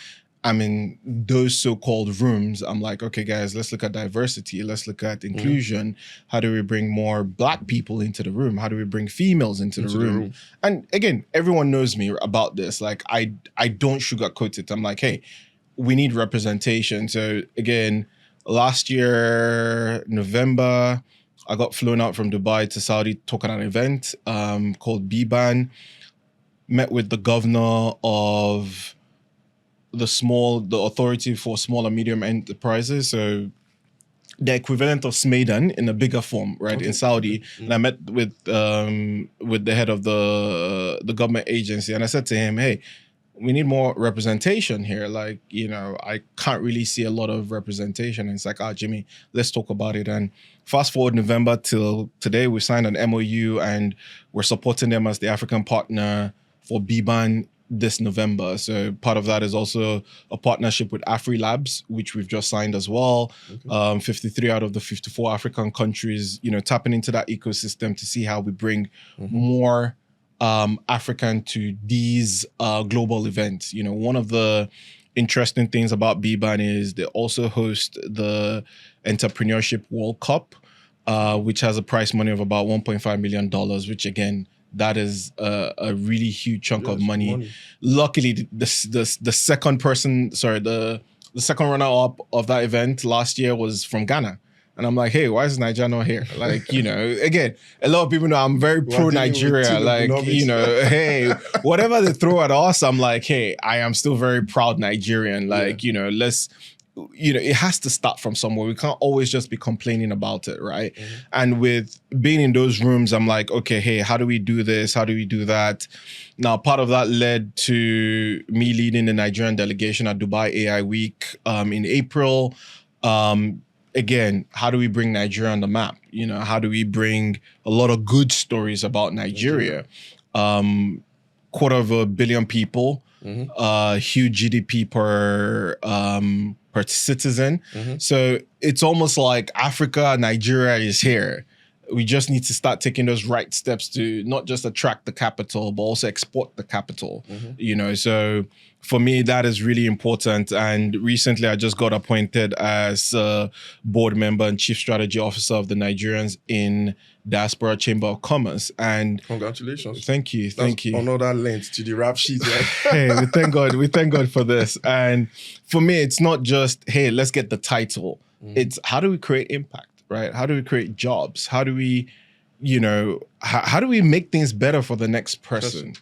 I'm in those so-called rooms, I'm like, okay, guys, let's look at diversity. Let's look at inclusion. How do we bring more black people into the room? How do we bring females into the room? And again, everyone knows me about this. Like, I don't sugarcoat it. I'm like, hey, we need representation. So again, last year, November, I got flown out from Dubai to Saudi to talk at an event called BBAN. Met with the governor of the Authority for Small and Medium Enterprises. So the equivalent of SMADAN in a bigger form, right, in Saudi. And I met with the head of the government agency, and I said to him, hey, we need more representation here. Like, I can't really see a lot of representation. And it's like, Jimmy, let's talk about it. And fast forward November till today, we signed an MOU and we're supporting them as the African partner for BBAN this November. So part of that is also a partnership with Afri Labs, which we've just signed as well. 53 out of the 54 African countries, tapping into that ecosystem to see how we bring more African to these global events. One of the interesting things about BBAN is they also host the Entrepreneurship World Cup, which has a prize money of about $1.5 million, which again, that is a really huge chunk of money. Luckily, the second person, the second runner-up of that event last year was from Ghana. And I'm like, hey, why is Nigeria not here? Like, again, a lot of people know I'm very pro-Nigeria. Like, hey, whatever they throw at us, I'm like, hey, I am still very proud Nigerian. Like, let's, it has to start from somewhere. We can't always just be complaining about it, right? And with being in those rooms, I'm like, okay, hey, how do we do this? How do we do that? Now, part of that led to me leading the Nigerian delegation at Dubai AI Week in April. Again, how do we bring Nigeria on the map? How do we bring a lot of good stories about Nigeria? $250 million people, huge GDP per citizen. So it's almost like Africa, Nigeria is here. We just need to start taking those right steps to not just attract the capital, but also export the capital. So for me, that is really important. And recently, I just got appointed as a board member and chief strategy officer of the Nigerians in Diaspora Chamber of Commerce. And congratulations! Thank you. Another length to the rap sheet. Right? Hey, we thank God. We thank God for this. And for me, it's not just, hey, let's get the title. It's how do we create impact, right? How do we create jobs? How do we, how do we make things better for the next person?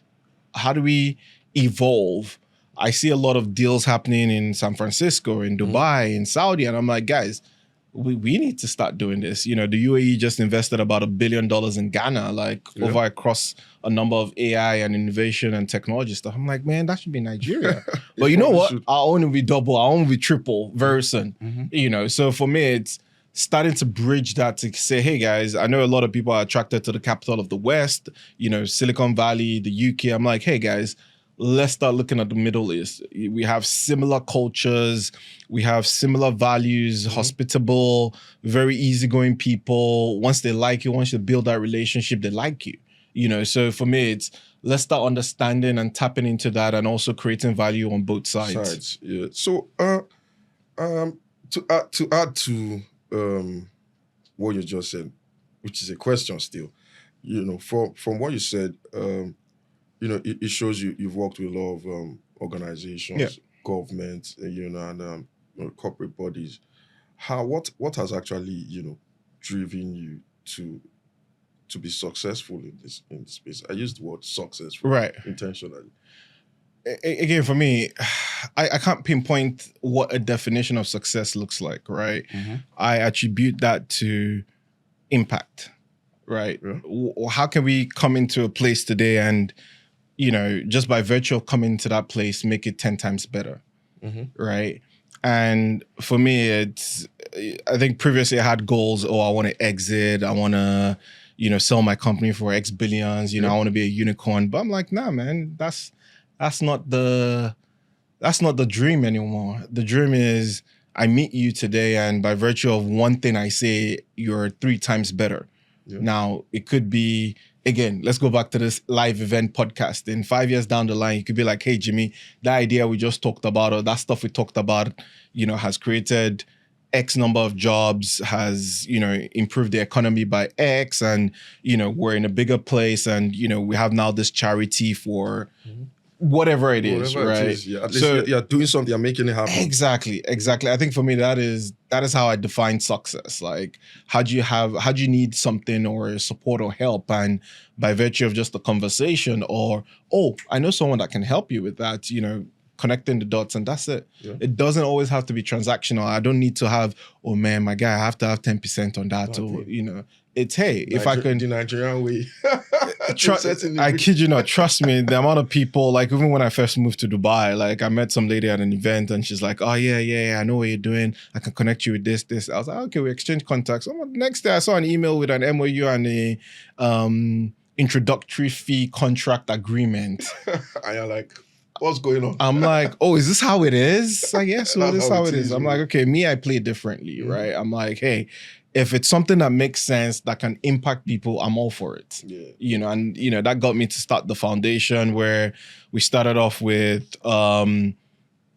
How do we evolve? I see a lot of deals happening in San Francisco, in Dubai, in Saudi, and I'm like, guys, we need to start doing this. The UAE just invested about $1 billion in Ghana, over across a number of AI and innovation and technology stuff. I'm like, man, that should be Nigeria. But you know what? Our own will be double, our own will be triple very soon. So for me, it's starting to bridge that to say, hey guys, I know a lot of people are attracted to the capital of the West, Silicon Valley, the UK. I'm like, hey guys, let's start looking at the Middle East. We have similar cultures. We have similar values, hospitable, very easygoing people. Once they like you, once you build that relationship, they like you. So for me, it's let's start understanding and tapping into that and also creating value on both sides. Yeah. So To add to what you just said, which is a question still, from what you said, it shows you've worked with a lot of organizations, government, and corporate bodies. What has actually driven you to be successful in this space? I used the word successful intentionally. Again, for me, I can't pinpoint what a definition of success looks like, right? Mm-hmm. I attribute that to impact, right? Yeah. How can we come into a place today and, just by virtue of coming to that place, make it 10 times better, right? And for me, I think previously I had goals. I want to exit. I want to, sell my company for X billions. I want to be a unicorn. But I'm like, nah, man, that's not the dream anymore. The dream is I meet you today, and by virtue of one thing I say, you're 3 times better. Yeah. Now, it could be, again, let's go back to this live event podcast. In 5 years down the line, you could be like, hey, Jimmy, that idea we just talked about, or that stuff we talked about, has created X number of jobs, has, improved the economy by X, and, we're in a bigger place, and, we have now this charity for whatever it is, right? It is, yeah. At least you're doing something, you're making it happen. Exactly. I think for me, that is how I define success. Like, how do you need something or support or help? And by virtue of just a conversation or, I know someone that can help you with that, connecting the dots, and that's it. Yeah. It doesn't always have to be transactional. I don't need to have, oh man, my guy, I have to have 10% on that, or, it's, hey, if I can... The Nigerian way. I kid you not, trust me, the amount of people, like even when I first moved to Dubai, like I met some lady at an event and she's like, oh yeah, I know what you're doing. I can connect you with this. I was like, okay, we exchange contacts. Next day I saw an email with an MOU and a introductory fee contract agreement. And you're like, what's going on? I'm like, is this how it is? I guess so. This is how it is. I'm like, okay, me, I play differently, right? I'm like, hey, if it's something that makes sense, that can impact people, I'm all for it. Yeah. And that got me to start the foundation, where we started off with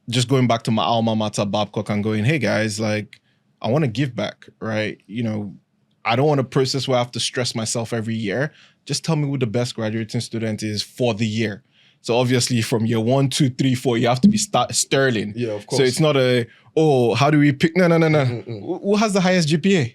just going back to my alma mater, Babcock, and going, hey guys, like, I want to give back, right? I don't want a process where I have to stress myself every year. Just tell me who the best graduating student is for the year. So obviously from year 1, 2, 3, 4, you have to be sterling. Yeah, of course. So it's not how do we pick? No. Who has the highest GPA?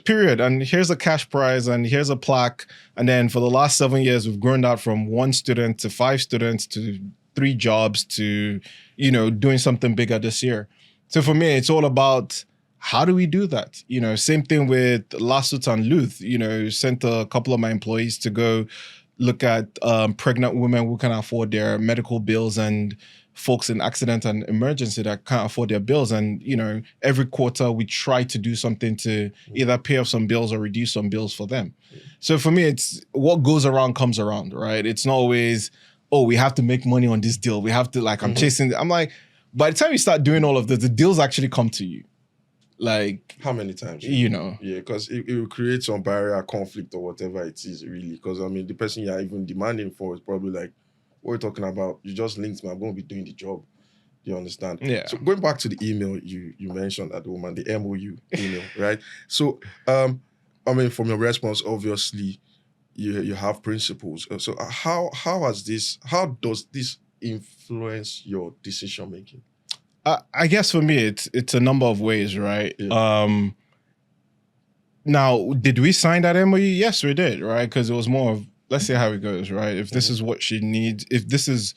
Period. And here's a cash prize and here's a plaque. And then for the last 7 years, we've grown that from 1 student to 5 students to 3 jobs to, doing something bigger this year. So for me, it's all about, how do we do that? Same thing with Lasut and Luth, sent a couple of my employees to go look at pregnant women who can afford their medical bills and folks in accident and emergency that can't afford their bills. And, every quarter we try to do something to either pay off some bills or reduce some bills for them. So for me, it's what goes around comes around, right? It's not always, we have to make money on this deal. We have to, like, I'm chasing. I'm like, by the time you start doing all of this, the deals actually come to you. Like, how many times? Yeah, because it will create some barrier, conflict, or whatever it is, really. Because the person you're even demanding for is probably like, what are you talking about? You just linked me, I'm going to be doing the job. You understand? Yeah. So going back to the email you mentioned at the woman, the MOU email, right? So from your response, obviously you have principles. So how does this influence your decision making? I guess for me, it's a number of ways, right? Yeah. Now, did we sign that MOU? Yes, we did, right? Because it was more of, let's see how it goes, right? If this is what she needs, if this is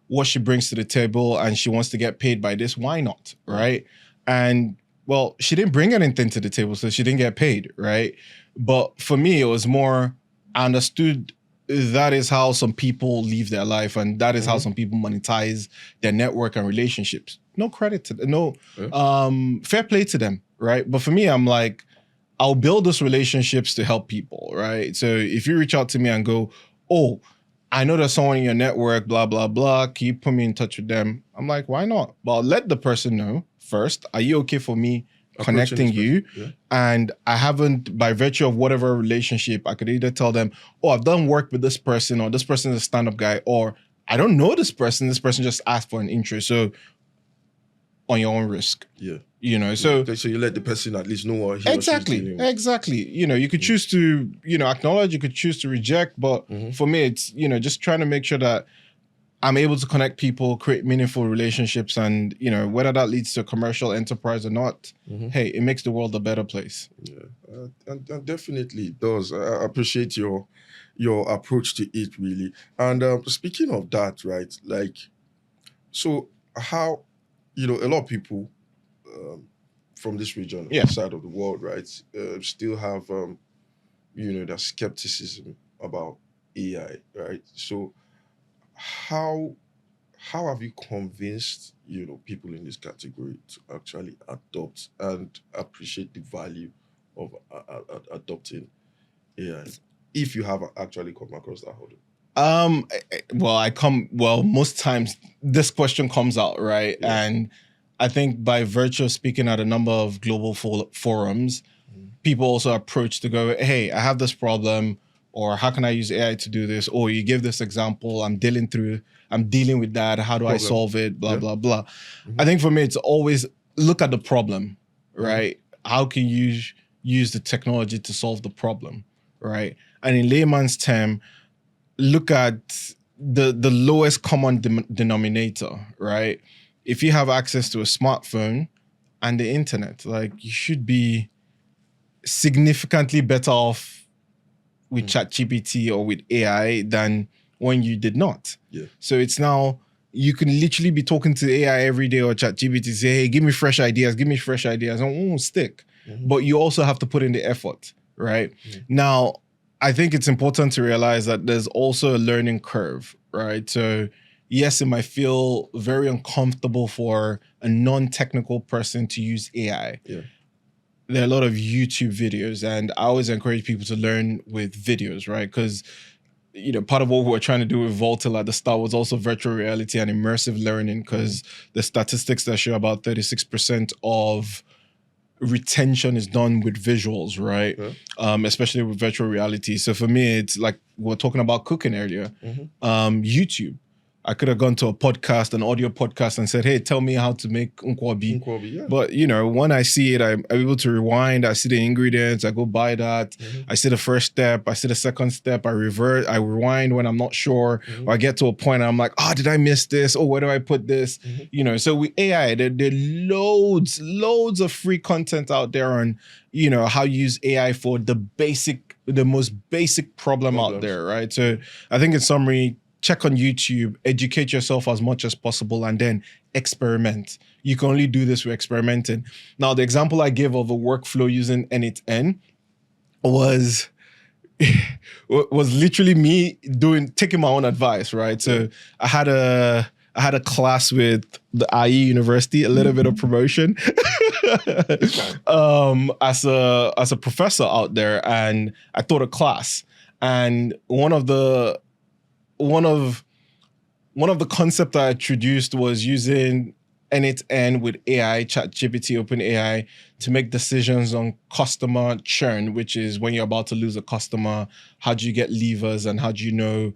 what she brings to the table and she wants to get paid by this, why not, right? And, well, she didn't bring anything to the table, so she didn't get paid, right? But for me, it was more, I understood that is how some people live their life, and that is how some people monetize their network and relationships. No credit to them, fair play to them, right? But for me, I'm like, I'll build those relationships to help people, right? So if you reach out to me and go, I know there's someone in your network, blah, blah, blah, can you put me in touch with them? I'm like, why not? But I'll let the person know first, are you okay for me connecting you? Yeah. And I haven't, by virtue of whatever relationship, I could either tell them, I've done work with this person, or this person is a stand-up guy, or I don't know this person just asked for an intro. So, on your own risk. Yeah. So you let the person at least know what he or she's dealing with. Exactly. You could choose to, acknowledge, you could choose to reject, but for me, it's, just trying to make sure that I'm able to connect people, create meaningful relationships, and, whether that leads to a commercial enterprise or not, hey, it makes the world a better place. Yeah, and definitely it does. I appreciate your approach to it, really. And speaking of that, right, like, so how, a lot of people from this region, side of the world, right, still have, that skepticism about AI, right? So how have you convinced, people in this category to actually adopt and appreciate the value of adopting AI, if you have actually come across that hurdle? Most times this question comes out, right? Yeah. And I think by virtue of speaking at a number of global forums, people also approach to go, hey, I have this problem, or how can I use AI to do this? Or you give this example, I'm dealing with that. How do I solve it? Blah, blah, blah. I think for me, it's always look at the problem, right? How can you use the technology to solve the problem, right? And in layman's term, look at the lowest common denominator, right? If you have access to a smartphone and the internet, like, you should be significantly better off with ChatGPT or with AI than when you did not. Yeah. So it's now, you can literally be talking to AI every day or ChatGPT, say, hey, give me fresh ideas, and it won't stick. But you also have to put in the effort, right? Now, I think it's important to realize that there's also a learning curve, right? So yes, it might feel very uncomfortable for a non-technical person to use AI. Yeah. There are a lot of YouTube videos, and I always encourage people to learn with videos, right? Because, part of what we were trying to do with Voltil at the start was also virtual reality and immersive learning, because the statistics that show about 36% of retention is done with visuals, right? Especially with virtual reality. So for me, it's like we were talking about cooking earlier. YouTube. I could have gone to a podcast, an audio podcast, and said, hey, tell me how to make nkwobi. Yeah. But, when I see it, I'm able to rewind. I see the ingredients. I go buy that. I see the first step. I see the second step. I rewind when I'm not sure. Or I get to a point and I'm like, did I miss this? Oh, where do I put this? So with AI, there are loads of free content out there on, how you use AI for the most basic problem out there, right? So I think in summary, check on YouTube, educate yourself as much as possible, and then experiment. You can only do this with experimenting. Now, the example I gave of a workflow using N8N was literally me taking my own advice, right? So I had a class with the IE University, a little bit of promotion, as a professor out there, and I taught a class, and one of the concepts I introduced was using N8N with AI, ChatGPT, OpenAI, to make decisions on customer churn, which is when you're about to lose a customer. How do you get levers, and how do you know,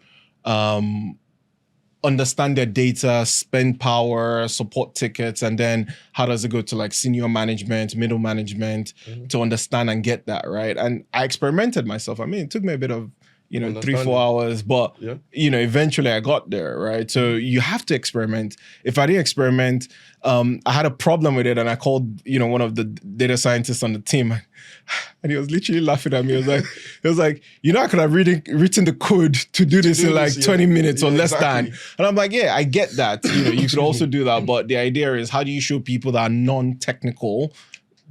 understand their data, spend power, support tickets, and then how does it go to like senior management, middle management to understand and get that, right? And I experimented myself. I mean, it took me a bit of 3-4 hours, but eventually I got there, right? So you have to experiment. If I didn't experiment, I had a problem with it, and I called one of the data scientists on the team, and he was literally laughing at me. He was like, I could have written the code to do this in like 20 minutes or less than. And I'm like, yeah, I get that. You could also do that, but the idea is, how do you show people that are non-technical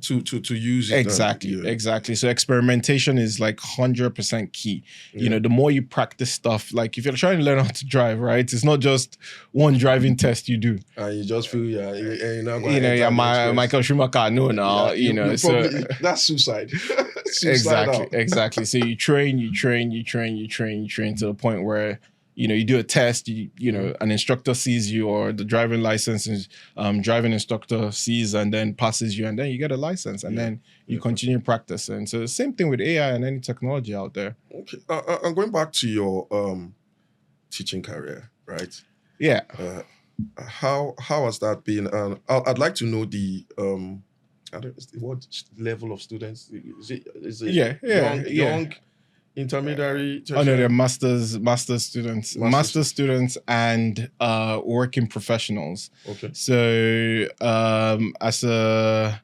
to use it? Exactly. So experimentation is like 100% key. The more you practice stuff, like if you're trying to learn how to drive, right? It's not just one driving test you do. You just feel Michael Schumacher, probably, that's suicide. Exactly. So you train to the point where you do a test, an instructor sees you, or the driving license driving instructor sees and then passes you, and then you get a license, and then you continue practicing. So the same thing with AI and any technology out there. Okay. I'm going back to your teaching career, right? Yeah. How has that been? I'd like to know the I don't what level of students is it young intermediary Oh no, they're tertiary master's students, master's students and working professionals. Okay. So as a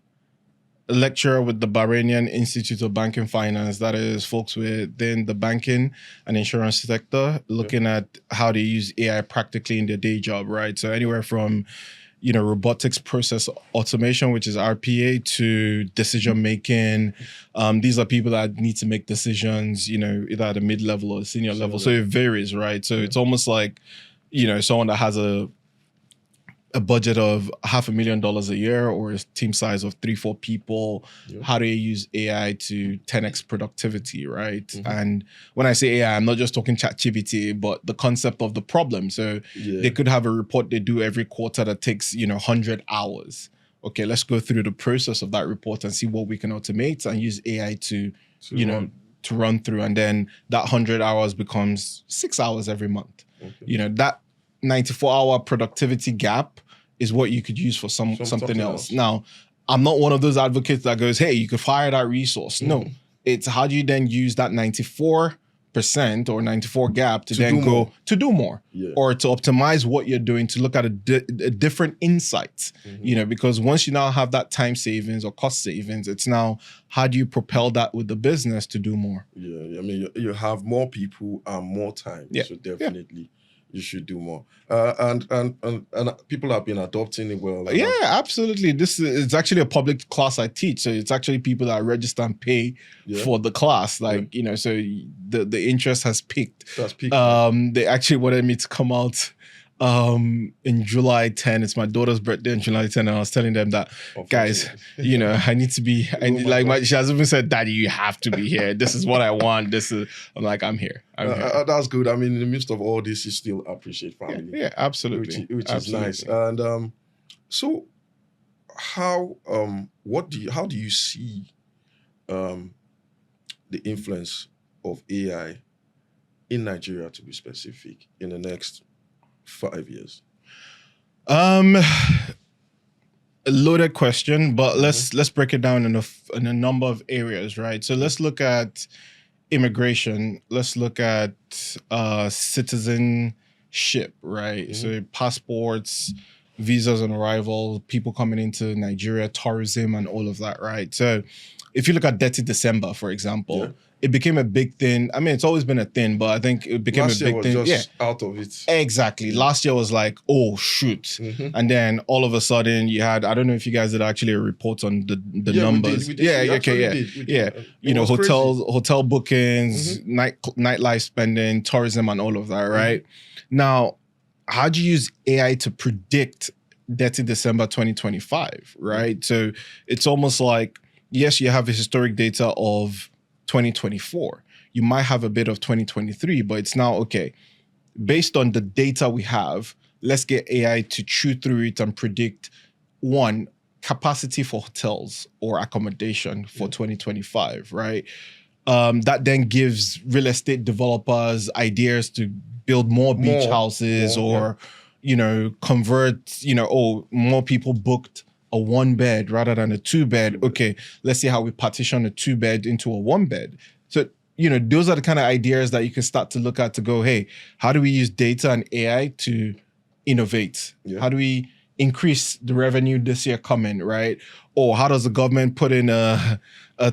lecturer with the Bahrainian Institute of Banking Finance, that is folks within the banking and insurance sector, looking at how they use AI practically in their day job, right? So anywhere from robotics process automation, which is RPA, to decision making. These are people that need to make decisions, either at a mid-level or senior level. So it varies, right? So it's almost like, someone that has a budget of $500,000 a year or a team size of 3-4 people. How do you use AI to 10x productivity, right? And when I say AI, I'm not just talking ChatGPT, but the concept of the problem. So they could have a report they do every quarter that takes 100 hours. Okay, let's go through the process of that report and see what we can automate and use AI to run through, and then that 100 hours becomes 6 hours every month. That 94-hour productivity gap is what you could use for something else. Now, I'm not one of those advocates that goes, hey, you could fire that resource. No, it's how do you then use that 94% or 94 gap to then go to do more or to optimize what you're doing, to look at a different insights, because once you now have that time savings or cost savings, it's now how do you propel that with the business to do more? I mean, you have more people and more time, so definitely you should do more. And people have been adopting it well. Absolutely. It's actually a public class I teach. So it's actually people that register and pay for the class. So the interest has peaked. They actually wanted me to come out in July 10. It's my daughter's birthday on July 10, and I was telling them that, guys, I need to be. She has even said, "Daddy, you have to be here. This is what I want. I'm like, I'm here. That's good. I mean, in the midst of all this, you still appreciate family. Yeah, absolutely, which is nice. And so, how do you see the influence of AI in Nigeria, to be specific, in the next 5 years? A loaded question, but let's break it down in a number of areas, right? So let's look at immigration. Let's look at citizenship, right? So passports, visas on arrival, people coming into Nigeria, tourism, and all of that, right? So if you look at Dirty December, for example, it became a big thing. I mean, it's always been a thing, but I think it became a big thing. Just out of it. Exactly. Last year was like, oh, shoot. And then all of a sudden you had, I don't know if you guys did actually a report on the numbers. We did. Hotel bookings, nightlife spending, tourism, and all of that, right? Now, how do you use AI to predict Dirty December 2025, right? So it's almost like, yes, you have a historic data of 2024. You might have a bit of 2023, but it's now, okay, based on the data we have, let's get AI to chew through it and predict, one, capacity for hotels or accommodation for 2025, right? That then gives real estate developers ideas to build more beach houses or, convert, more people booked a 1-bed rather than a 2-bed. Okay, let's see how we partition a 2-bed into a 1-bed. So, those are the kind of ideas that you can start to look at to go, hey, how do we use data and AI to innovate? How do we increase the revenue this year coming, right? Or how does the government put in a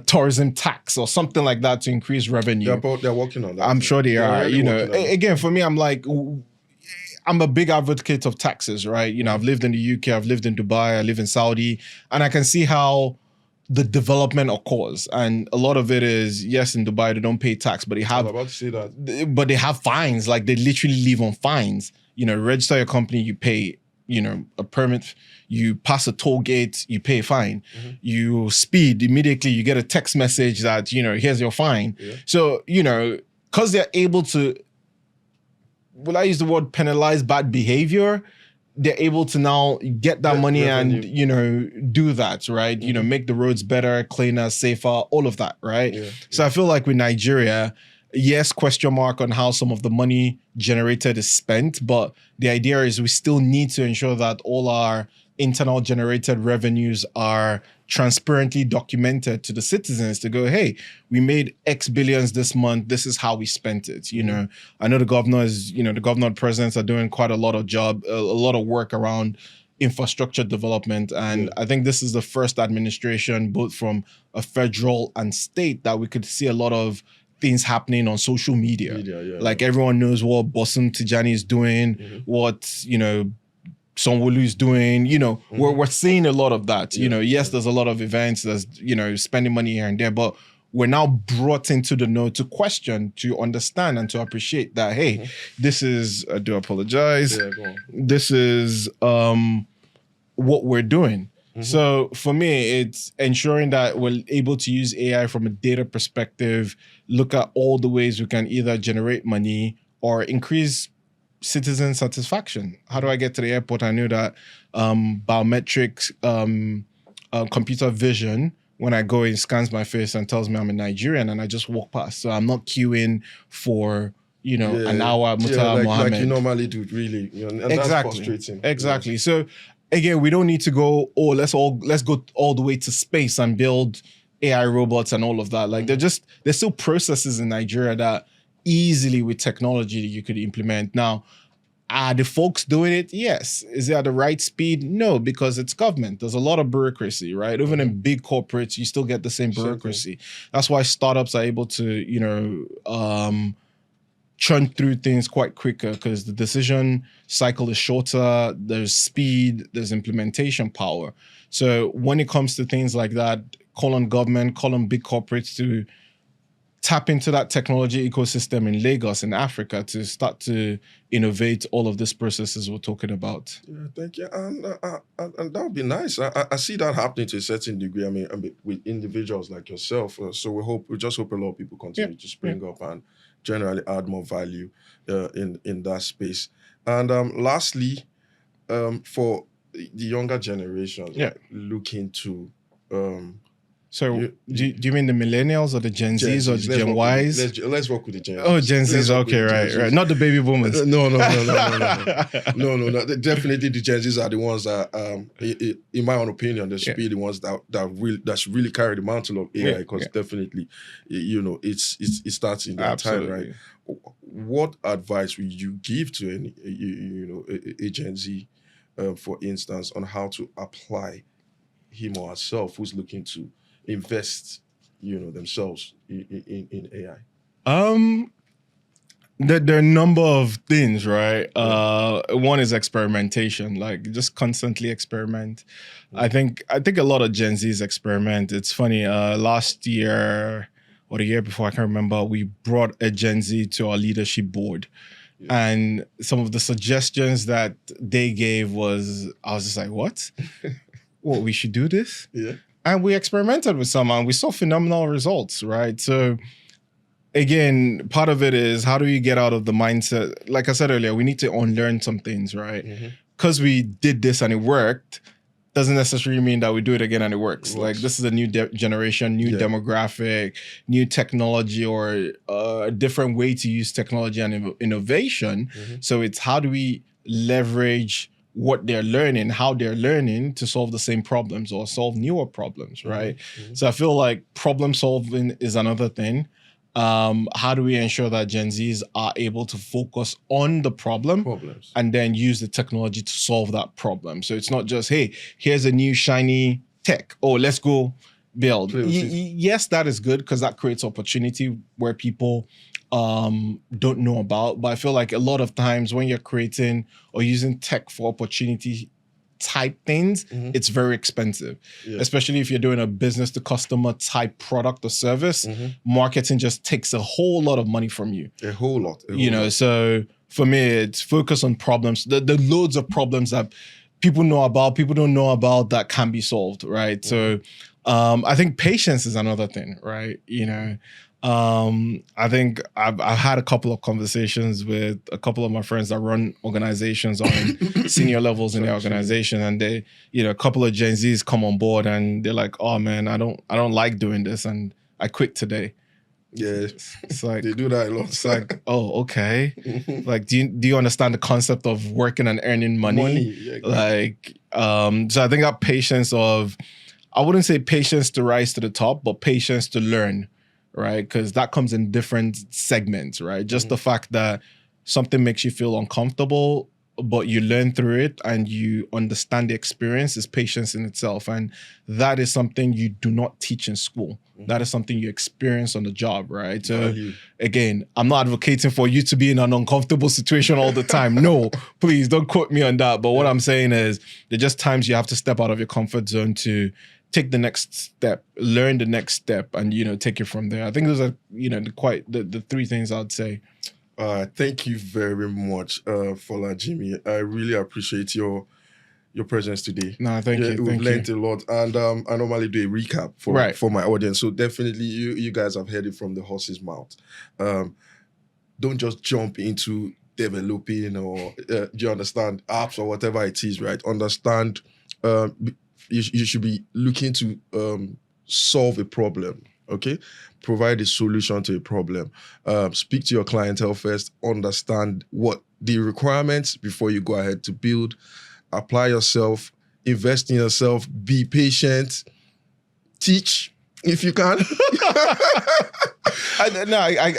tourism tax or something like that to increase revenue? They're working on that. I'm sure they are. Again, for me, I'm like, I'm a big advocate of taxes, right? I've lived in the UK, I've lived in Dubai, I live in Saudi, and I can see how the development occurs. And a lot of it is, yes, in Dubai, they don't pay tax, but they have, I'm about to say that. But they have fines, like they literally live on fines. Register your company, you pay, a permit, you pass a toll gate, you pay a fine. You speed, immediately you get a text message that, here's your fine. So, because they're able to, will I use the word penalize bad behavior? They're able to now get that money revenue. And, do that, right? Make the roads better, cleaner, safer, all of that, right? So I feel like with Nigeria, yes, question mark on how some of the money generated is spent, but the idea is we still need to ensure that all our internal generated revenues are transparently documented to the citizens to go, hey, we made X billions this month. This is how we spent it. You know, I know the governor and presidents are doing quite a lot of work around infrastructure development. And I think this is the first administration, both from a federal and state, that we could see a lot of things happening on social media. Like everyone knows what Bosun Tijani is doing, what, you know, Sonwolu is doing, you know, we're seeing a lot of that. You know, yes, there's a lot of events, there's, you know, spending money here and there, but we're now brought into the know to question, to understand, and to appreciate that, hey, this is, I do apologize. Yeah, go on. This is what we're doing. So for me, it's ensuring that we're able to use AI from a data perspective, look at all the ways we can either generate money or increase citizen satisfaction. How do I get to the airport? I knew that biometrics, computer vision, when I go, it scans my face and tells me I'm a Nigerian, and I just walk past. So I'm not queuing for, you know, an hour. Like you normally do, really. You know, and exactly. That's frustrating. Exactly. Yes. So again, we don't need to go, let's go all the way to space and build AI robots and all of that. Like there's still processes in Nigeria that easily with technology you could implement. Now, are the folks doing it? Yes. Is it at the right speed? No, because it's government. There's a lot of bureaucracy, right? Even in big corporates, you still get the same bureaucracy. That's why startups are able to, you know, churn through things quite quicker, because the decision cycle is shorter, there's speed, there's implementation power. So when it comes to things like that, call on government, call on big corporates to tap into that technology ecosystem in Lagos, in Africa, to start to innovate all of these processes we're talking about. Yeah, thank you. And that would be nice. I see that happening to a certain degree. I mean with individuals like yourself. So we just hope a lot of people continue to spring up and generally add more value in that space. And lastly, for the younger generation, looking to so do you mean the millennials or the Gen Zs or the Gen Ys? Let's work with the Gen Zs. Oh, Gen Zs, okay, right. Not the baby boomers. No. Definitely the Gen Zs are the ones that, in my own opinion, they should be the ones that should really carry the mantle of AI, because definitely, you know, it starts in that time, right? What advice would you give to a Gen Z, for instance, on how to apply him or herself who's looking to invest, you know, themselves in AI? There are a number of things, right? One is experimentation, like just constantly experiment. I think a lot of Gen Zs experiment. It's funny, last year or the year before, I can't remember, we brought a Gen Z to our leadership board. And some of the suggestions that they gave was, I was just like, what? What, we should do this? Yeah. And we experimented with some, and we saw phenomenal results, right? So again, part of it is, how do you get out of the mindset? Like I said earlier, we need to unlearn some things, right? Because we did this and it worked, doesn't necessarily mean that we do it again and it works. Like, this is a new generation, new demographic, new technology, or a different way to use technology and innovation. So it's, how do we leverage what they're learning, how they're learning, to solve the same problems or solve newer problems, right? So I feel like problem solving is another thing. How do we ensure that Gen Zs are able to focus on the problems and then use the technology to solve that problem? So it's not just, hey, here's a new shiny tech. Oh, let's go build. Yes, that is good, because that creates opportunity where people don't know about. But I feel like a lot of times when you're creating or using tech for opportunity type things, it's very expensive, especially if you're doing a business to customer type product or service. Marketing just takes a whole lot of money from you. A whole lot. So for me, it's focus on problems. The loads of problems that people know about, people don't know about, that can be solved, right? So I think patience is another thing, right? You know, I think I've had a couple of conversations with a couple of my friends that run organizations on senior levels in the organization, and they, you know, a couple of Gen Zs come on board and they're like, oh man, I don't like doing this, and I quit today. Yeah, It's like they do that a lot. it's like, oh, okay. Like, do you understand the concept of working and earning money? Yeah, exactly. Like, so I think that patience of, I wouldn't say patience to rise to the top, but patience to learn, right? Because that comes in different segments, right? Just the fact that something makes you feel uncomfortable, but you learn through it and you understand the experience is patience in itself. And that is something you do not teach in school. That is something you experience on the job, right? So again, I'm not advocating for you to be in an uncomfortable situation all the time. No, please don't quote me on that. But what I'm saying is there are just times you have to step out of your comfort zone to take the next step, learn the next step, and, you know, take it from there. I think those are, you know, the three things I'd say. Thank you very much, Folajimi. I really appreciate your presence today. No, thank you. We've learned a lot, and I normally do a recap for my audience. So definitely, you guys have heard it from the horse's mouth. Don't just jump into developing or do you understand, apps or whatever it is, right? Understand. You should be looking to solve a problem. Okay, provide a solution to a problem. Speak to your clientele first. Understand what the requirements before you go ahead to build. Apply yourself. Invest in yourself. Be patient. Teach if you can.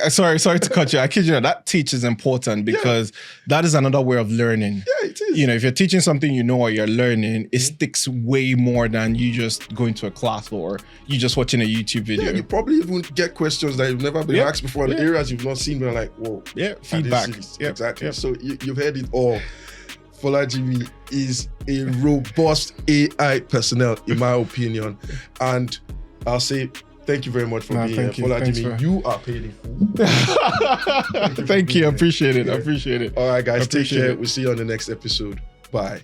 Sorry to cut you. I kid you not, that teach is important because that is another way of learning. Yeah, it is. You know, if you're teaching something you know or you're learning, it sticks way more than you just going to a class or you just watching a YouTube video. Yeah, you probably even get questions that you've never been asked before in areas you've not seen. But like, whoa. Yeah, feedback. Exactly. So you've heard it all. Folajimi is a robust AI personnel, in my opinion. And I'll say thank you very much for being here. Folajimi, you are paid in full. Thank you. I appreciate it. I appreciate it. All right, guys. Take care. We'll see you on the next episode. Bye.